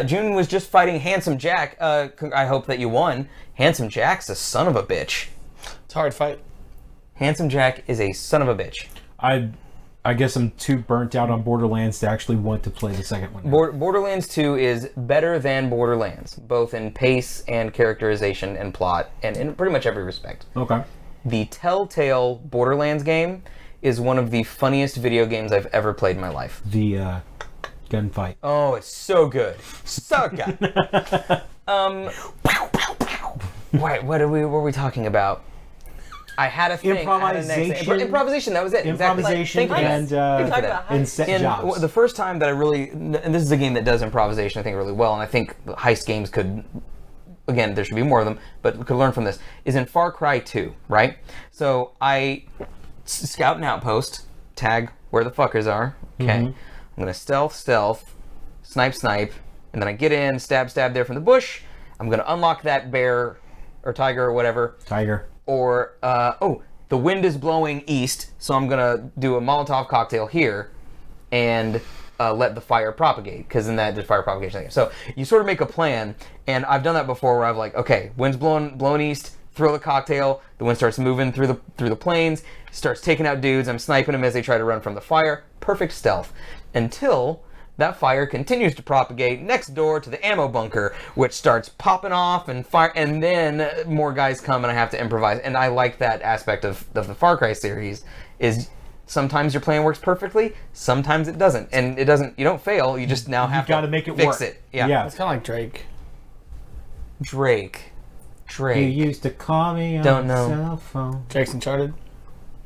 June was just fighting Handsome Jack. I hope that you won. Handsome Jack's a son of a bitch. It's a hard fight. Handsome Jack is a son of a bitch. I guess I'm too burnt out on Borderlands to actually want to play the second one. Borderlands 2 is better than Borderlands, both in pace and characterization and plot, and in pretty much every respect. Okay. The Telltale Borderlands game is one of the funniest video games I've ever played in my life. The gunfight. Oh, it's so good. So good. Wait, what were we talking about? I had a thing. Improvisation, that was it. Improvisation exactly. and set jobs. The first time that I really, and this is a game that does improvisation, I think, really well, and I think heist games could, again, there should be more of them, but could learn from this, is in Far Cry 2, right? So I scout an outpost, tag where the fuckers are, okay? I'm gonna stealth, snipe, and then I get in, stab there from the bush. I'm gonna unlock that bear or tiger or whatever. Tiger. Or, the wind is blowing east, so I'm gonna do a Molotov cocktail here and let the fire propagate, because then that did fire propagation thing. So you sort of make a plan, and I've done that before where I've like, okay, wind's blowing east, throw the cocktail, the wind starts moving through the plains, starts taking out dudes, I'm sniping them as they try to run from the fire. Perfect stealth. Until that fire continues to propagate next door to the ammo bunker, which starts popping off and fire, and then more guys come and I have to improvise. And I like that aspect of the Far Cry series, is sometimes your plan works perfectly, sometimes it doesn't. And it doesn't, you don't fail, you just now have to make it fix work. it. Yeah. It's kind of like Drake. Drake. You used to call me on Don't the know. cell phone. Drake's Uncharted.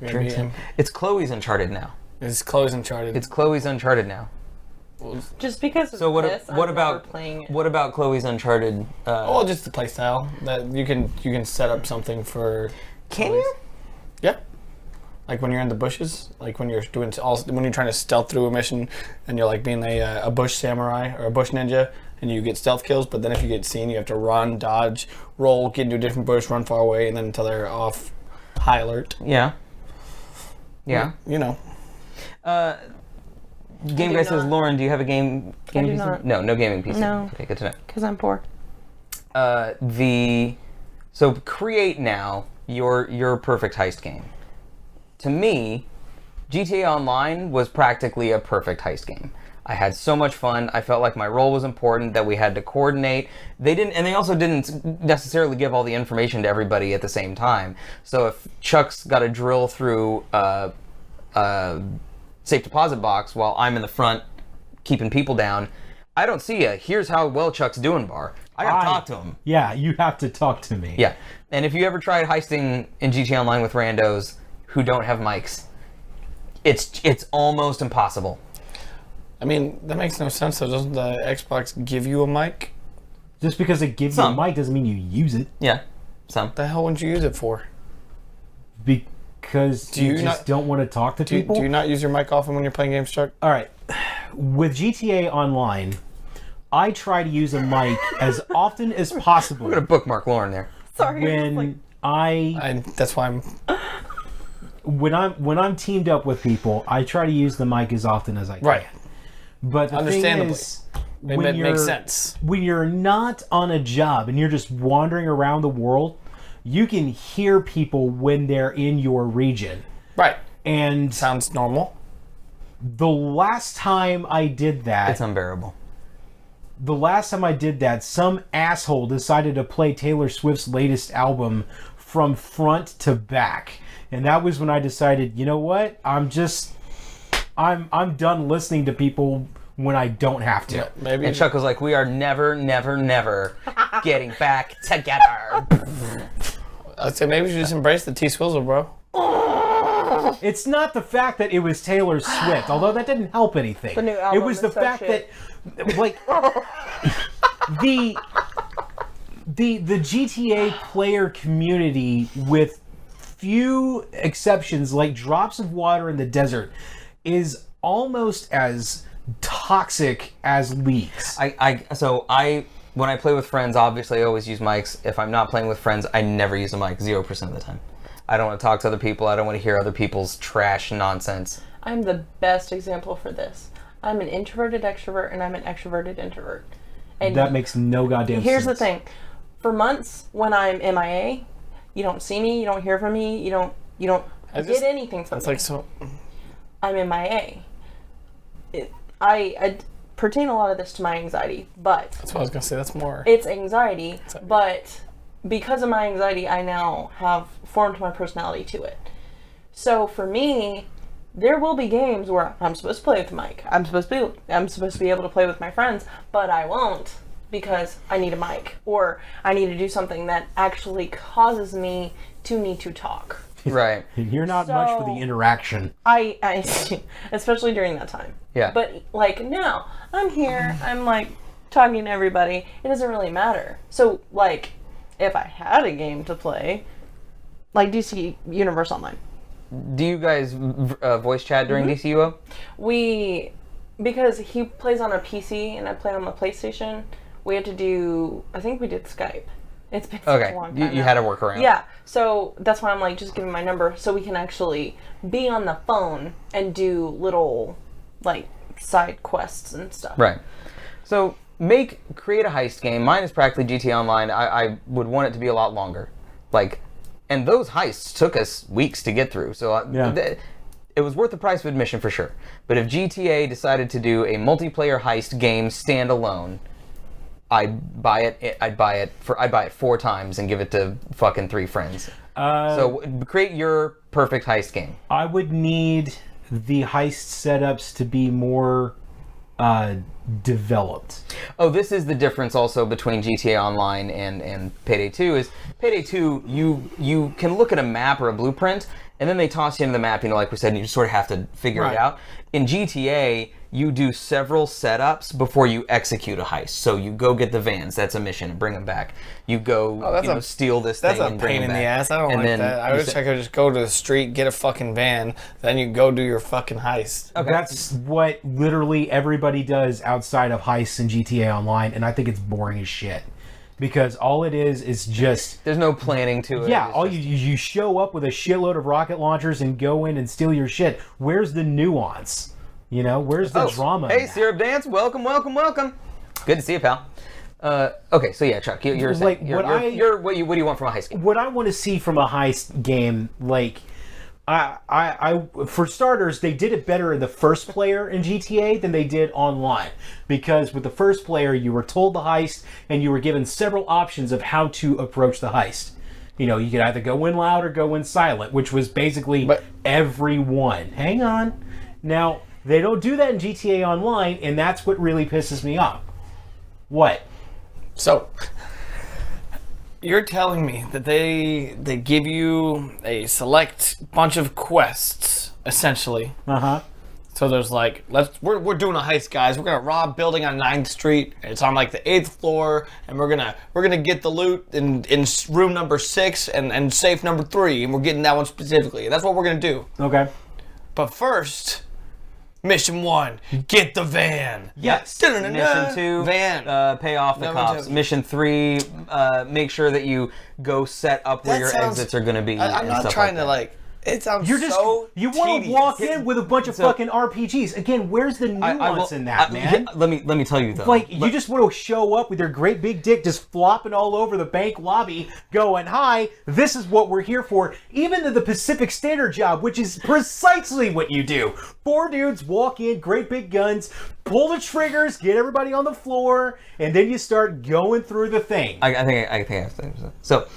You're gonna beat him. It's Chloe's Uncharted now. It's Chloe's Uncharted. It's Chloe's Uncharted now. Just because of So what this, I'm never playing it. what about Chloe's Uncharted? well, just the playstyle that you can set up something for. Can you? Yeah. Like when you're in the bushes, like when you're when you're trying to stealth through a mission, and you're like being a bush samurai or a bush ninja, and you get stealth kills. But then if you get seen, you have to run, dodge, roll, get into a different bush, run far away, and then until they're off high alert. Yeah. Yeah. You know. Game Guy says, Lauren, do you have a gaming do PC? not. No gaming PC. No. Okay, good to know. Because I'm poor. So create now your perfect heist game. To me, GTA Online was practically a perfect heist game. I had so much fun. I felt like my role was important, that we had to coordinate. They also didn't necessarily give all the information to everybody at the same time. So if Chuck's got to drill through safe deposit box while I'm in the front keeping people down, I don't see a here's how well Chuck's doing bar. I gotta talk to him. Yeah, you have to talk to me. Yeah. And if you ever tried heisting in GTA Online with randos who don't have mics, it's almost impossible. I mean, that makes no sense. So doesn't the Xbox give you a mic? Just because it gives you a mic doesn't mean you use it. Yeah. Some. What the hell would you use it for? Because you just don't want to talk to people? Do you not use your mic often when you're playing games, Chuck? All right. With GTA Online, I try to use a mic as often as possible. I'm gonna bookmark Lauren there. Sorry. when That's why I'm. when I'm teamed up with people, I try to use the mic as often as I can. Right. But the thing Understandably. is, It makes sense. when you're not on a job and you're just wandering around the world, you can hear people when they're in your region. Right. And Sounds normal. the last time I did that, It's unbearable. some asshole decided to play Taylor Swift's latest album from front to back. And that was when I decided, you know what? I'm done listening to people when I don't have to. Maybe. And Chuck was like, "We are never, never, never getting back together." I'd say maybe you should just embrace the T-Swizzle, bro. It's not the fact that it was Taylor Swift, although that didn't help anything. The new album it was is the so fact shit. that, like, the GTA player community, with few exceptions, like drops of water in the desert, is almost as toxic as leaks. When I play with friends, obviously I always use mics. If I'm not playing with friends, I never use a mic 0% of the time. I don't want to talk to other people. I don't want to hear other people's trash nonsense. I'm the best example for this. I'm an introverted extrovert, and I'm an extroverted introvert. And That makes no goddamn here's sense. the thing. For months, when I'm MIA, you don't see me, you don't hear from me, you don't get anything from It's me. like so. I'm MIA. I pertain a lot of this to my anxiety, but That's what I was gonna say. That's more. it's anxiety, but because of my anxiety, I now have formed my personality to it. So for me, there will be games where I'm supposed to play with the mic. I'm supposed to be able to play with my friends, but I won't because I need a mic, or I need to do something that actually causes me to need to talk. Right. You're not much for the So- interaction. I especially during that time. Yeah. But like now, I'm here, I'm like talking to everybody. It doesn't really matter. So like, if I had a game to play, like DC Universe Online, Do you guys voice chat during DCUO? because he plays on a PC and I play on the PlayStation, we had to do. I think we did Skype. It's been such Okay. a long You time. now. had to work around. Yeah, so that's why I'm like, just give him my number so we can actually be on the phone and do little, like, side quests and stuff. Right. So create a heist game. Mine is practically GTA Online. I would want it to be a lot longer. And those heists took us weeks to get through. So Yeah. it was worth the price of admission for sure. But if GTA decided to do a multiplayer heist game standalone, I'd buy it. I'd buy it 4 times and give it to fucking 3 friends. So create your perfect heist game. I would need the heist setups to be more developed. Oh, this is the difference also between GTA Online and Payday 2 is Payday 2, you can look at a map or a blueprint, and then they toss you into the map, like we said, and you just sort of have to figure Right. it out. In GTA, you do several setups before you execute a heist. So you go get the vans, that's a mission, and bring them back. You go steal this That's thing a and bring pain in them the back. ass. I don't And like then that. I you wish I could just go to the street, get a fucking van, then you go do your fucking heist. Okay. That's what literally everybody does outside of heists in GTA Online, and I think it's boring as shit. Because all it is just... There's no planning to it. Yeah, It's all just- you show up with a shitload of rocket launchers and go in and steal your shit. Where's the nuance? Where's the drama? in Hey, that? Syrup Dance, welcome. Good to see you, pal. Okay, so yeah, Chuck, you're saying, what do you want from a heist game? What I want to see from a heist game, I for starters, they did it better in the first player in GTA than they did online. Because with the first player, you were told the heist and you were given several options of how to approach the heist. You could either go in loud or go in silent, which was basically everyone. Hang on. Now, they don't do that in GTA Online, and that's what really pisses me off. What? So, you're telling me that they give you a select bunch of quests, essentially. Uh-huh. So there's we're doing a heist, guys. We're gonna rob a building on 9th Street. It's on the 8th floor, and we're gonna get the loot in room number 6 and safe number 3, and we're getting that one specifically. That's what we're gonna do. Okay. But first, Mission 1, get the van. Yes. Mission 2, van. Pay off the No, cops. no. Mission 3, make sure that you go set up where That your sounds- exits are going to be. I'm and not stuff trying like to that. like. It sounds You're just so you want to tedious. walk in with a bunch of fucking RPGs. Again, where's the nuance in that, man? Yeah, let me tell you though. Like, you just want to show up with your great big dick just flopping all over the bank lobby, going, hi, this is what we're here for. Even to the Pacific Standard job, which is precisely what you do. 4 dudes walk in, great big guns, pull the triggers, get everybody on the floor, and then you start going through the thing. I think I have to. So,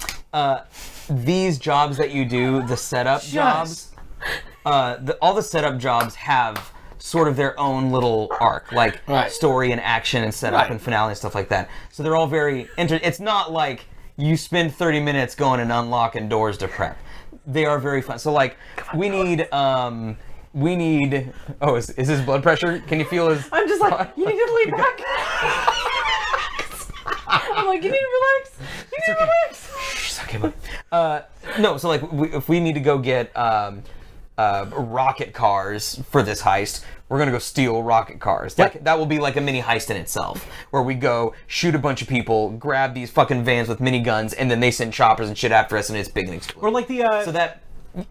these jobs that you do, the setup jobs, all the setup jobs have sort of their own little arc, like story and action and setup and finale and stuff like that. So they're all very it's not like you spend 30 minutes going and unlocking doors to prep. They are very fun. So like we need oh, is his blood pressure? Can you feel his? I'm just like, you need to lean back. I'm like, you need to relax. You need to relax. Okay, no, so like if we need to go get rocket cars for this heist, we're gonna go steal rocket cars. Like that will be like a mini heist in itself, where we go shoot a bunch of people, grab these fucking vans with miniguns, and then they send choppers and shit after us, and it's big and explosive. Or like the So that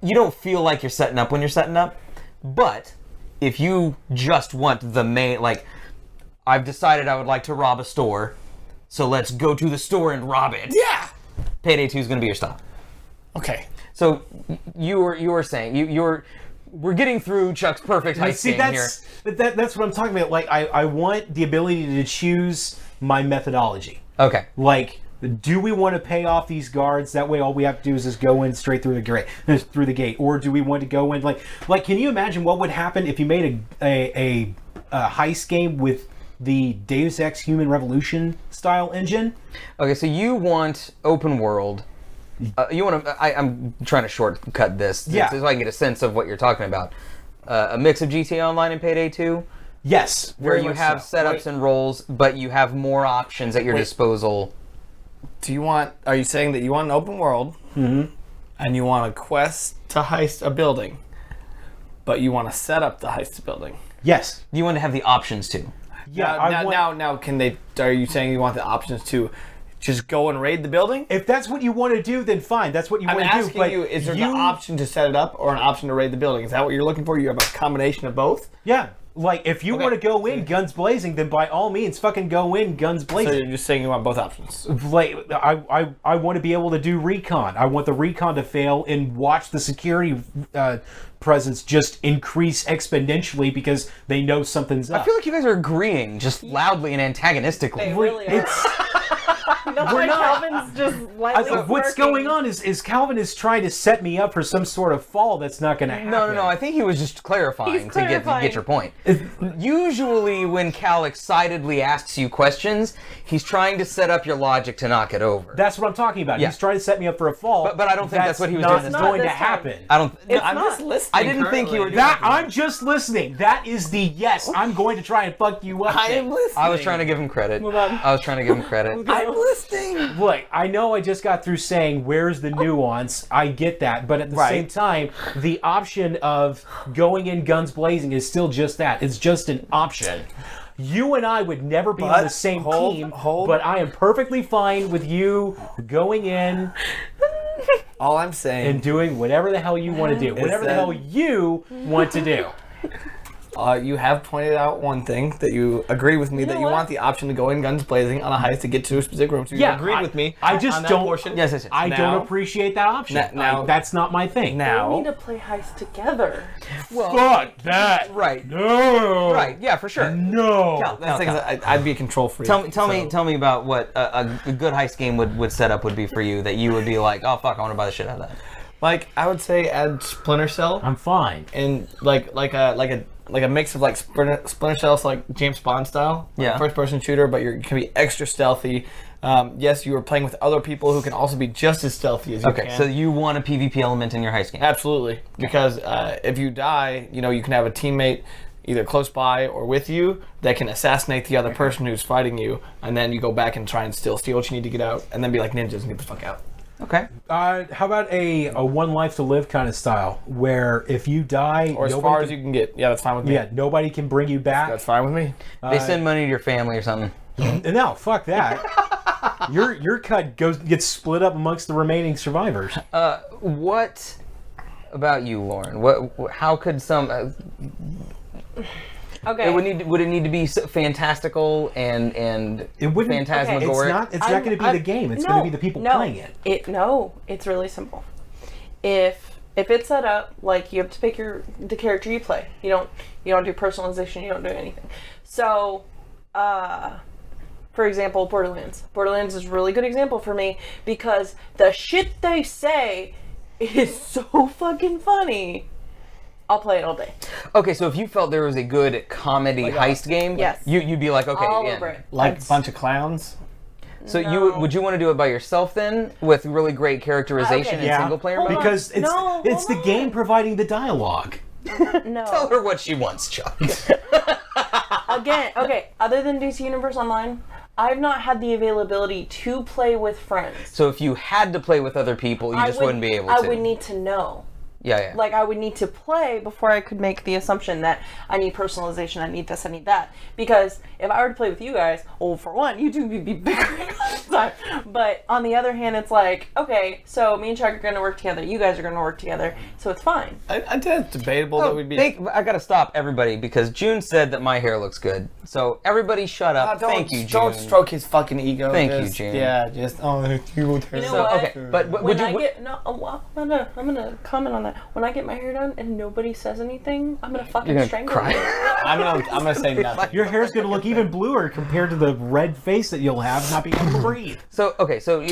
you don't feel like you're setting up when you're setting up, but if you just want the main, like I've decided I would like to rob a store, so let's go to the store and rob it. Yeah. Payday 2 is going to be your stop. Okay. So you were saying we're getting through Chuck's perfect heist game here. That's what I'm talking about. Like I want the ability to choose my methodology. Okay. Like, do we want to pay off these guards? That way, all we have to do is just go in straight through the gate, or do we want to go in like? Can you imagine what would happen if you made a heist game with the Deus Ex Human Revolution style engine? Okay, so you want open world. You want to? I'm trying to shortcut this so I can get a sense of what you're talking about. A mix of GTA Online and Payday 2. Yes, where very you much have so. setups and roles, but you have more options at your disposal. Are you saying that you want an open world and you want a quest to heist a building, but you want to set up the heist building? Yes. You want to have the options too. Yeah. Now, can they? Are you saying you want the options to just go and raid the building? If that's what you want to do, then fine. That's what you I'm want to do. asking you: is there an option to set it up or an option to raid the building? Is that what you're looking for? You have a combination of both? Yeah. Like, if you want to go in guns blazing, then by all means, fucking go in guns So blazing. you're just saying you want both options. Like, I want to be able to do recon. I want the recon to fail and watch the security presence just increase exponentially because they know something's up. I feel like you guys are agreeing just loudly and antagonistically. They really are. That's why Calvin's just lightly What's smirking. going on is Calvin is trying to set me up for some sort of fall that's not going to happen. No. I think he was just clarifying He's to get your point. Usually, when Cal excitedly asks you questions, he's trying to set up your logic to knock it over. That's what I'm talking about. Yeah. He's trying to set me up for a fall. But I don't think that's what he was not doing. going to This time. happen. I don't. I'm not. just listening. I didn't think you were doing That I'm just listening. That is the yes. I'm going to try and fuck you up. I thing. am listening. I was trying to give him credit. Move on. I was trying to give him credit. I'm listening. Look, I know I just got through saying where's the nuance. I get that, but at the same time, the option of going in guns blazing is still just that. It's just an option. You and I would never be on the same team, but I am perfectly fine with you going in All I'm saying and doing whatever the hell you want to do. Whatever the hell you want to do. You have pointed out one thing that you agree with me that you want the option to go in guns blazing on a heist to get to a specific room. So you agreed with me. I just on that don't. portion. Yes. I Now- don't appreciate that option. Now- that's not my thing. We Now, need to play heist together. Fuck that. Right. No. Right. Yeah, for sure. No. the thing is, I'd be a control freak. Tell me about what a good heist game would set up would be for you that you would be like, oh fuck, I want to buy the shit out of that. Like I would say, add Splinter Cell I'm fine. and like a mix of like Splinter Cell, so like James Bond style, like Yeah. first person shooter, but you can be extra stealthy. Yes, you are playing with other people who can also be just as stealthy as you Okay, can. so you want a PvP element in your heist game. Absolutely, because if you die, you can have a teammate either close by or with you that can assassinate the other person who's fighting you, and then you go back and try and still steal what you need to get out, and then be like ninjas and get the fuck out. Okay. How about a one life to live kind of style, where if you die, Or as far as you can get. Yeah, that's fine with me. yeah, nobody can bring you back. That's fine with me. They send money to your family or something. No, fuck that. Your cut gets split up amongst the remaining survivors. What about you, Lauren? What? How could some? Okay. Would it need to be fantastical and It wouldn't. phantasmagoric? It's not going to be the game. It's going to be the people playing it. No, it's really simple. If it's set up like you have to pick the character you play, you don't do personalization, you don't do anything. So, for example, Borderlands. Borderlands is a really good example for me because the shit they say is so fucking funny. I'll play it all day. Okay, so if you felt there was a good comedy heist game, Yes. you'd be like, okay, All in. over it. Like a bunch of clowns. So No. would you want to do it by yourself then, with really great characterization Okay. and single player Hold mode? on. Because it's No, it's the hold game on. providing the dialogue. No. Tell her what she wants, Chuck. Again, okay, other than DC Universe Online, I've not had the availability to play with friends. So if you had to play with other people, you just wouldn't be able to. I would need to know. Yeah. Like, I would need to play before I could make the assumption that I need personalization, I need this, I need that. Because if I were to play with you guys, well, for one, you two would be bickering all the time. But on the other hand, it's like, okay, so me and Chuck are going to work together, you guys are going to work together, so it's fine. I think it's debatable that we'd be. I gotta stop everybody because June said that my hair looks good. So everybody shut up. Thank you, June. Don't stroke his fucking ego. Thank you, Just- June. Yeah, just you will You know So, what? okay, but When would you? I get I'm gonna comment on that. When I get my hair done and nobody says anything, I'm gonna fucking You're gonna strangle cry. you. I'm gonna say nothing. Your hair's going to look even bluer compared to the red face that you'll have not being able to breathe. So okay, so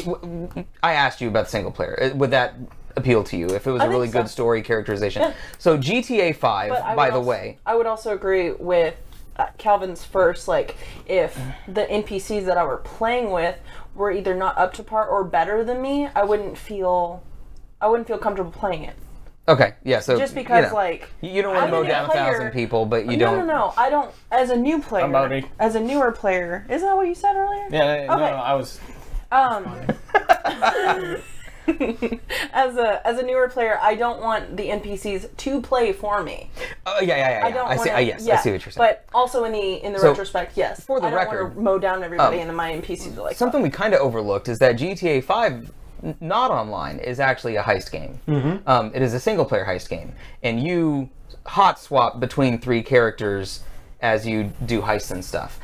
I asked you about single player. Would that appeal to you if it was a think really so. good story characterization? Yeah. So GTA 5, But I by would the also- way, I would also agree with Calvin's first. Like, if the NPCs that I were playing with were either not up to par or better than me, I wouldn't feel comfortable playing it. okay, yeah. So Just because, you know, like, you don't want to I'm mow a new down player. 1,000 people, but you No, don't. no. I don't. As a new player, Somebody. as a newer player, isn't that what you said earlier? Yeah, no, Okay. I was. As a newer player, I don't want the NPCs to play for me. Oh yeah. I don't see. wanna, Yes, I see what you're saying. But also in the So, retrospect, yes. for the I don't record, want to mow down everybody and then my NPCs are like Something we kind of overlooked is that GTA 5, not online, is actually a heist game. Mm-hmm. It is a single player heist game, and you hot swap between 3 characters as you do heists and stuff.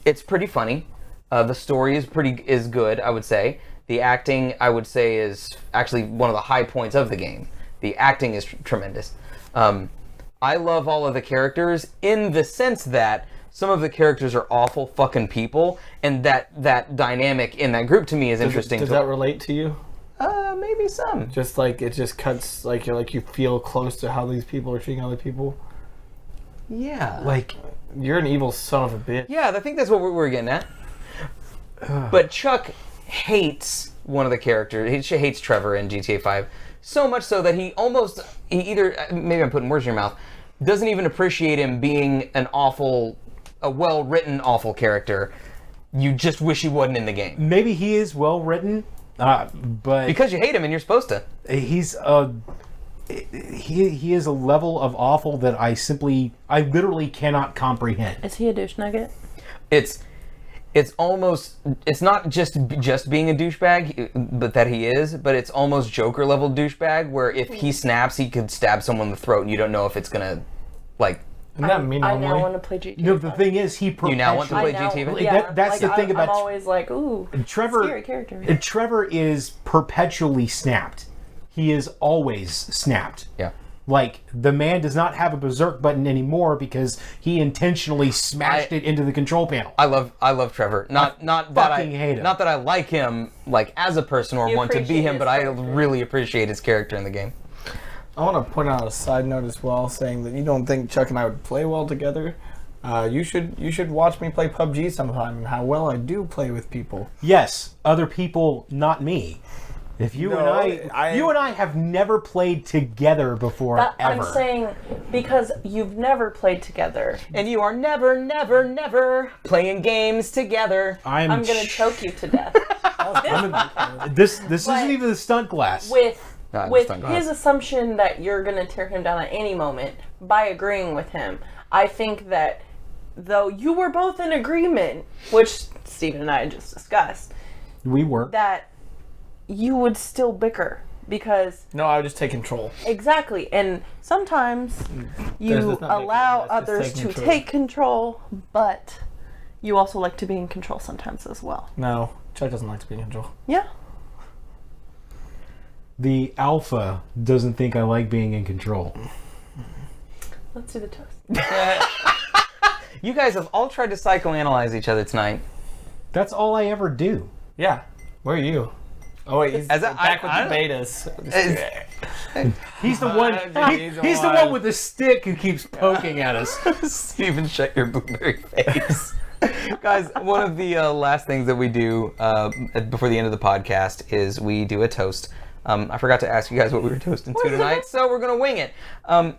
It's pretty funny. The story is good, I would say. The acting, I would say, is actually one of the high points of the game. The acting is tremendous. I love all of the characters in the sense that some of the characters are awful fucking people, and that dynamic in that group to me is interesting. Does that relate to you? Maybe some. Just like it just cuts like you feel close to how these people are treating other people. Yeah. Like, You're an evil son of a bitch. Yeah, I think that's what we're getting at. But Chuck hates one of the characters. He hates Trevor in GTA 5 so much so that he either, maybe I'm putting words in your mouth, doesn't even appreciate him being a well-written awful character. You just wish he wasn't in the game. maybe he is well written, but Because you hate him and you're supposed to. he's he is a level of awful that I literally cannot comprehend. Is he a douche nugget? It's almost, it's not just being a douchebag, but that he is, but it's almost Joker level douchebag, where if he snaps, he could stab someone in the throat, and you don't know if it's gonna, like... Isn't that mean I now only? want to play GTA. No, the thing is, he You now want to play perpetually- GTA? Yeah, That's the thing about I'm always like, ooh, Trevor. scary character. Trevor is perpetually snapped. He is always snapped. Yeah. Like, the man does not have a berserk button anymore because he intentionally smashed it into the control panel. I love Trevor. Not that I fucking hate him. Not that I like him like as a person or You want to be appreciate him, his but I character. really appreciate his character in the game. I want to point out a side note as well, saying that you don't think Chuck and I would play well together. You should watch me play PUBG sometime and how well I do play with people. Yes, other people, not me. If you No, and you and I have never played together before, ever. I'm saying because you've never played together. And you are never playing games together. I'm gonna choke you to death. This isn't even the stunt glass. with it's not his assumption that you're going to tear him down at any moment by agreeing with him, I think that though you were both in agreement, which Steven and I just discussed, We were. that you would still bicker because No, I would just take control. exactly, and sometimes you That's not allow bickering, that's just others taking to control. take control, but you also like to be in control sometimes as well. No, Chuck doesn't like to be in control. Yeah. The alpha doesn't think I like being in control. Let's do the toast. You guys have all tried to psychoanalyze each other tonight. That's all I ever do. Yeah. Where are you? Oh wait, he's As back with the betas. He's the one. He's the one with the stick who keeps poking at us. Steven, shut your blueberry face. Guys, one of the last things that we do before the end of the podcast is we do a toast. I forgot to ask you guys what we were toasting to tonight, so we're going to wing it.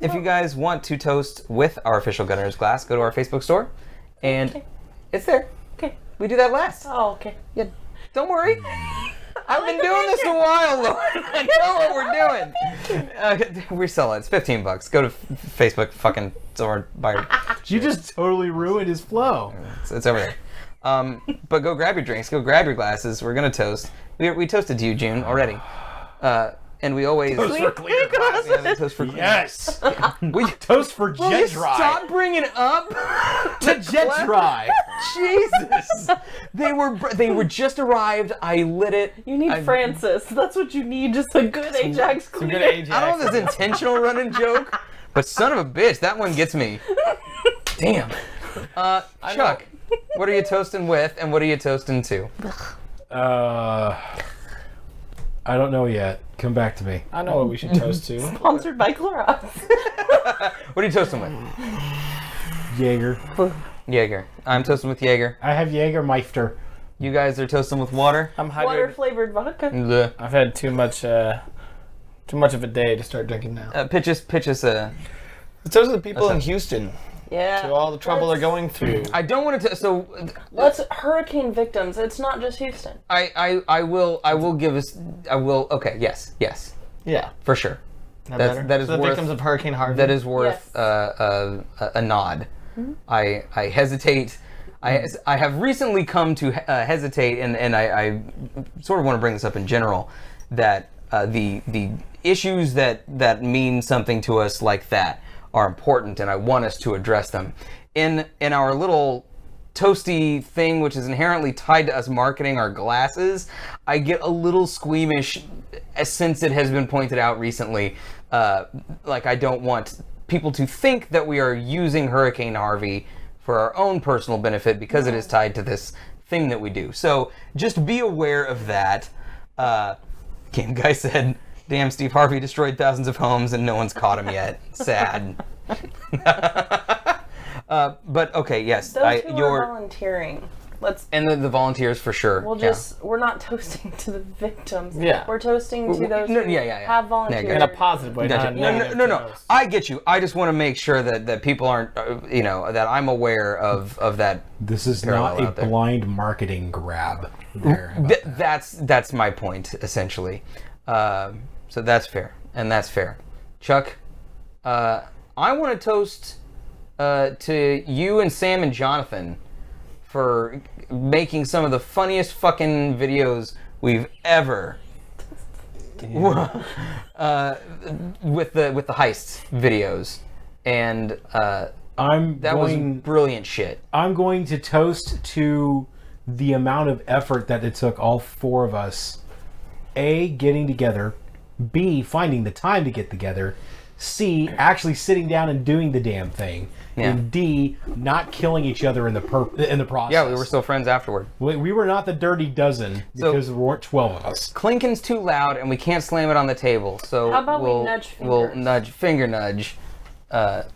If you guys want to toast with our official Gunner's glass, go to our Facebook store, and it's there. Okay. We do that last. Oh, okay. Yeah, don't worry. I've been doing this a while, Lauren. I know what we're doing. We sell it. It's $15. Go to Facebook, fucking, or buy. You just totally ruined his flow. It's over there. But go grab your drinks. Go grab your glasses. We're gonna toast. We toasted to you, June, already. And we always Toast for clear glasses. Yeah, toast for clear. Yes. We Toast for Will jet you dry. stop bringing up To jet dry. Jesus. They were just arrived. I lit it. You need Francis. That's what you need. Just a good Ajax Some clear. good Ajax. I don't know if it's intentional running joke, but son of a bitch, that one gets me. Damn. Chuck, what are you toasting with, and what are you toasting to? I don't know yet. Come back to me. I know what we should toast to. Sponsored by Clorox. What are you toasting with? Jaeger. Jaeger. I'm toasting with Jaeger. I have Jägermeister. You guys are toasting with water? I'm Water hydrated. flavored vodka. Bleh. I've had too much of a day to start drinking now. Pitch us a... Those are the people in That's Houston. Yeah. To all the trouble they're going through. I don't want to... So... Let's hurricane victims. It's not just Houston. I will give us... I will... Okay, yes. Yeah. For sure. That That's- better? that is the worth- victims of Hurricane Harvey. That is worth Yes. a nod. I hesitate. I have recently come to hesitate, and I sort of want to bring this up in general, that the issues that mean something to us like that are important, and I want us to address them. In our little toasty thing, which is inherently tied to us marketing our glasses, I get a little squeamish since it has been pointed out recently. Like, I don't want people to think that we are using Hurricane Harvey for our own personal benefit because it is tied to this thing that we do. So just be aware of that. Game Guy said, damn, Steve Harvey destroyed thousands of homes and no one's caught him yet. Sad. But okay, yes. Those who are volunteering. And the volunteers for sure. We're not toasting to the victims. Yeah. We're toasting to those who have volunteered. Yeah, in a positive way. Gotcha. Not a No. toast. I get you. I just want to make sure that people aren't, that I'm aware of that. This is Parallel not a out there. blind marketing grab. There. How about that? That's my point, essentially. So that's fair. And that's fair. Chuck, I want to toast to you and Sam and Jonathan for making some of the funniest fucking videos we've ever with the heist videos, and that was brilliant shit. I'm going to toast to the amount of effort that it took all four of us, A, getting together, B, finding the time to get together, C, actually sitting down and doing the damn thing, and D, not killing each other in the process. Yeah, we were still friends afterward. We were not the dirty dozen because there weren't 12 of us. Clinking's too loud and we can't slam it on the table. So How about we nudge fingers? We'll finger nudge.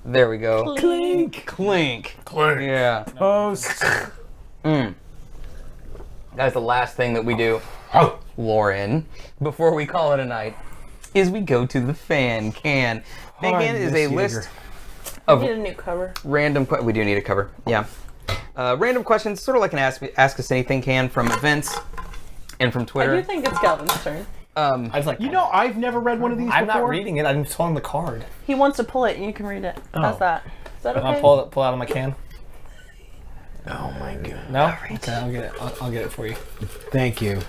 There we go. Clink. Clink. Yeah. Toast. That's the last thing that we do, Oh. Lauren, before we call it a night, is we go to the fan can. Fan can is a list We of need a new cover. random. We do need a cover. Yeah. Random questions, sort of like an ask us anything can from events And from I Twitter. do think it's Calvin's turn. I just like. You know, I've never read one of these I'm before. not reading it. I'm showing the card. He wants to pull it, and you can read it. How's that? Is that I'll okay? pull out of my can. Oh my god. No. Okay, I'll get it. I'll get it for you. Thank you.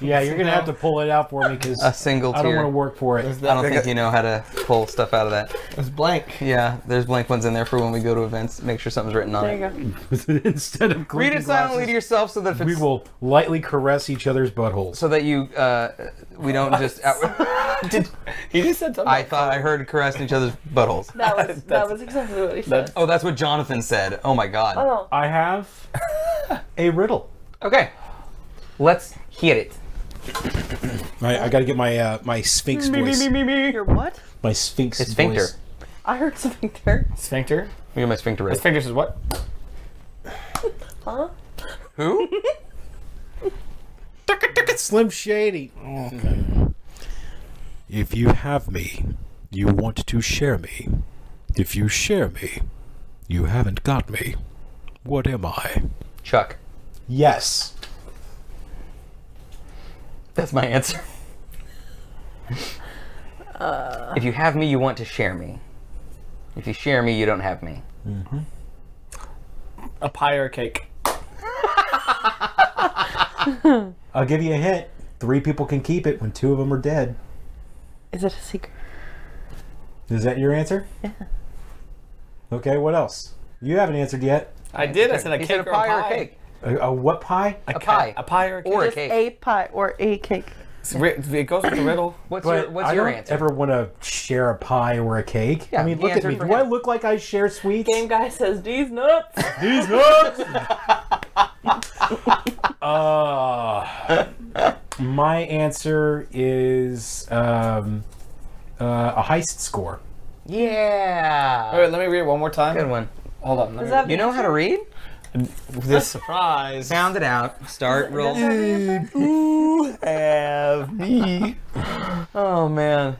Yeah, you're gonna have to pull it out for me because A single I don't tier. want to work for it. I don't think you know how to pull stuff out of that. It's blank. Yeah, there's blank ones in there for when we go to events. Make sure something's written on There it. you go. Instead of Read clinking it silently glasses, to yourself so that if we it's, will lightly caress each other's buttholes. so that you we don't just. He just said something. I thought I heard caressing each other's buttholes. That was exactly what he said. Oh, that's what Jonathan said. Oh my god. Oh, I have a riddle. Okay, let's hit it. I got to get my my Sphinx voice. your what? My Sphinx It's sphincter. voice. I heard sphincter. Sphincter. We got my sphincter ready. Sphincter says what? Huh? Who? Slim Shady. If you have me, you want to share me. If you share me, you haven't got me. What am I? Chuck. Yes. That's my answer. If you have me, you want to share me. If you share me, you don't have me. A pie or a cake. I'll give you a hint. 3 people can keep it when 2 of them are dead. Is it a secret? Is that your answer? Yeah. Okay, what else? You haven't answered yet. I did. I said a He cake said a or pie or a cake. A what pie? A pie. A pie or a cake. Or a Just cake. a pie or a cake. It goes with the riddle. What's But your I don't answer? ever want to share a pie or a cake. Yeah, I mean, he look at answered me. for Do I him. look like I share sweets? Game guy says these nuts. These nuts! My answer is a heist score. Yeah. Wait, let me read it one more time. Good one. Hold on. Is that You know how to read? this surprise? Sound it out. Start, roll. You have me. Oh, man.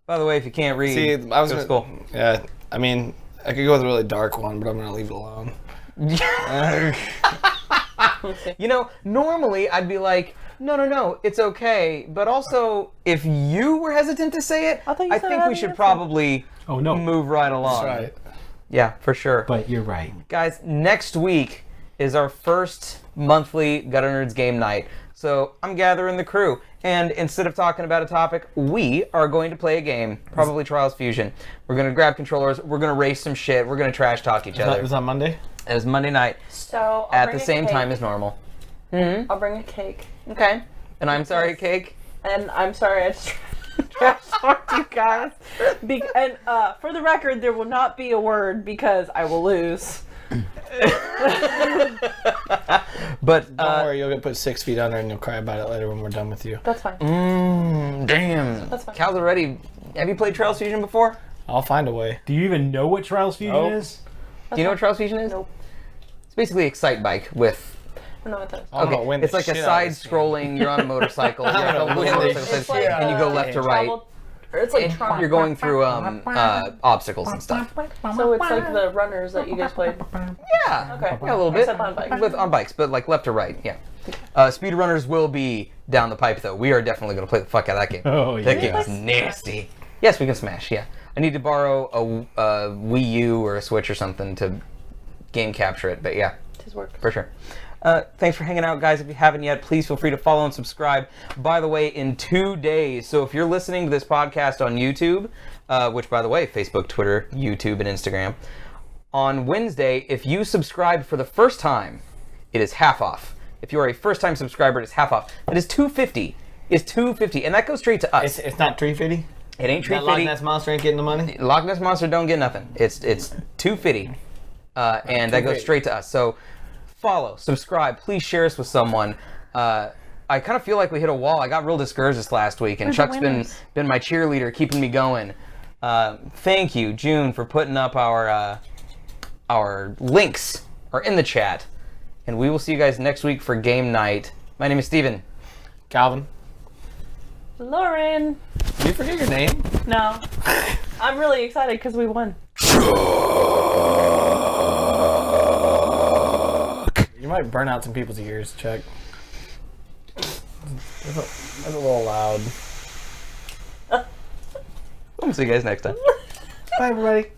By the way, if you can't read, See, I was go to gonna, school. Yeah, I mean, I could go with a really dark one, but I'm gonna leave it alone. You know, normally I'd be like, no, it's okay. But also, if you were hesitant to say it, I thought you I said I think had we an should answer. probably Oh, no. move right along. That's right. Yeah, for sure. But you're right. Guys, next week is our first monthly Gutter Nerds game night. So I'm gathering the crew. And instead of talking about a topic, we are going to play a game, probably Trials Fusion. We're going to grab controllers. We're going to race some shit. We're going to trash talk each It other. was on Monday. It was Monday night So I'll at bring the a same cake. time as normal. I'll bring a cake. Okay. And I'm sorry, Cake. And I'm sorry I just trash talked you guys. And for the record, there will not be a word because I will lose. But, Don't worry, you'll get put 6 feet under and you'll cry about it later when we're done with you. That's fine. damn. That's fine. Cal's already. Have you played Trials Fusion before? I'll find a way. Do you even know what Trials Fusion Nope. is? Do you know what Trials Fusion is? Nope. It's basically Excite Bike with. I don't know what that is. I'm gonna Okay, win it's the like a shit out of this side-scrolling. You're on a motorcycle. You're gonna on a win this motorcycle, shit. It's like, and you go left to right. Or it's like And you're going through obstacles and stuff. So it's like the runners that you guys played. Yeah, Okay. yeah, a little bit. Except on bikes. On bikes, but like left to right. Yeah. Speedrunners will be down the pipe though. We are definitely going to play the fuck out of that game. Oh, That yeah. game is nasty. Yes, we can smash. Yeah. I need to borrow a Wii U or a Switch or something to game capture it. But yeah. His work. For sure. Thanks for hanging out, guys. If you haven't yet, please feel free to follow and subscribe. By the way, in 2 days, so if you're listening to this podcast on YouTube, which, by the way, Facebook, Twitter, YouTube, and Instagram, on Wednesday, if you subscribe for the first time, it is half off. If you are a first-time subscriber, it is half off. It is $2.50. It's $2.50, and that goes straight to us. It's not 350. It ain't That Loch $3.50. Ness Monster ain't getting the money. Loch Ness Monster don't get nothing. It's $2.50, and that goes straight to us. So follow, subscribe, please share us with someone. I kind of feel like we hit a wall. I got real discouraged this last week, and Where's the Chuck's been winners? my cheerleader, keeping me going. Thank you, June, for putting up our links are in the chat, and we will see you guys next week for game night. My name is Steven. Calvin, Lauren. did you forget your name? No. I'm really excited because we won. You might burn out some people's ears, Chuck. That's a little loud. We'll see you guys next time. Bye, everybody.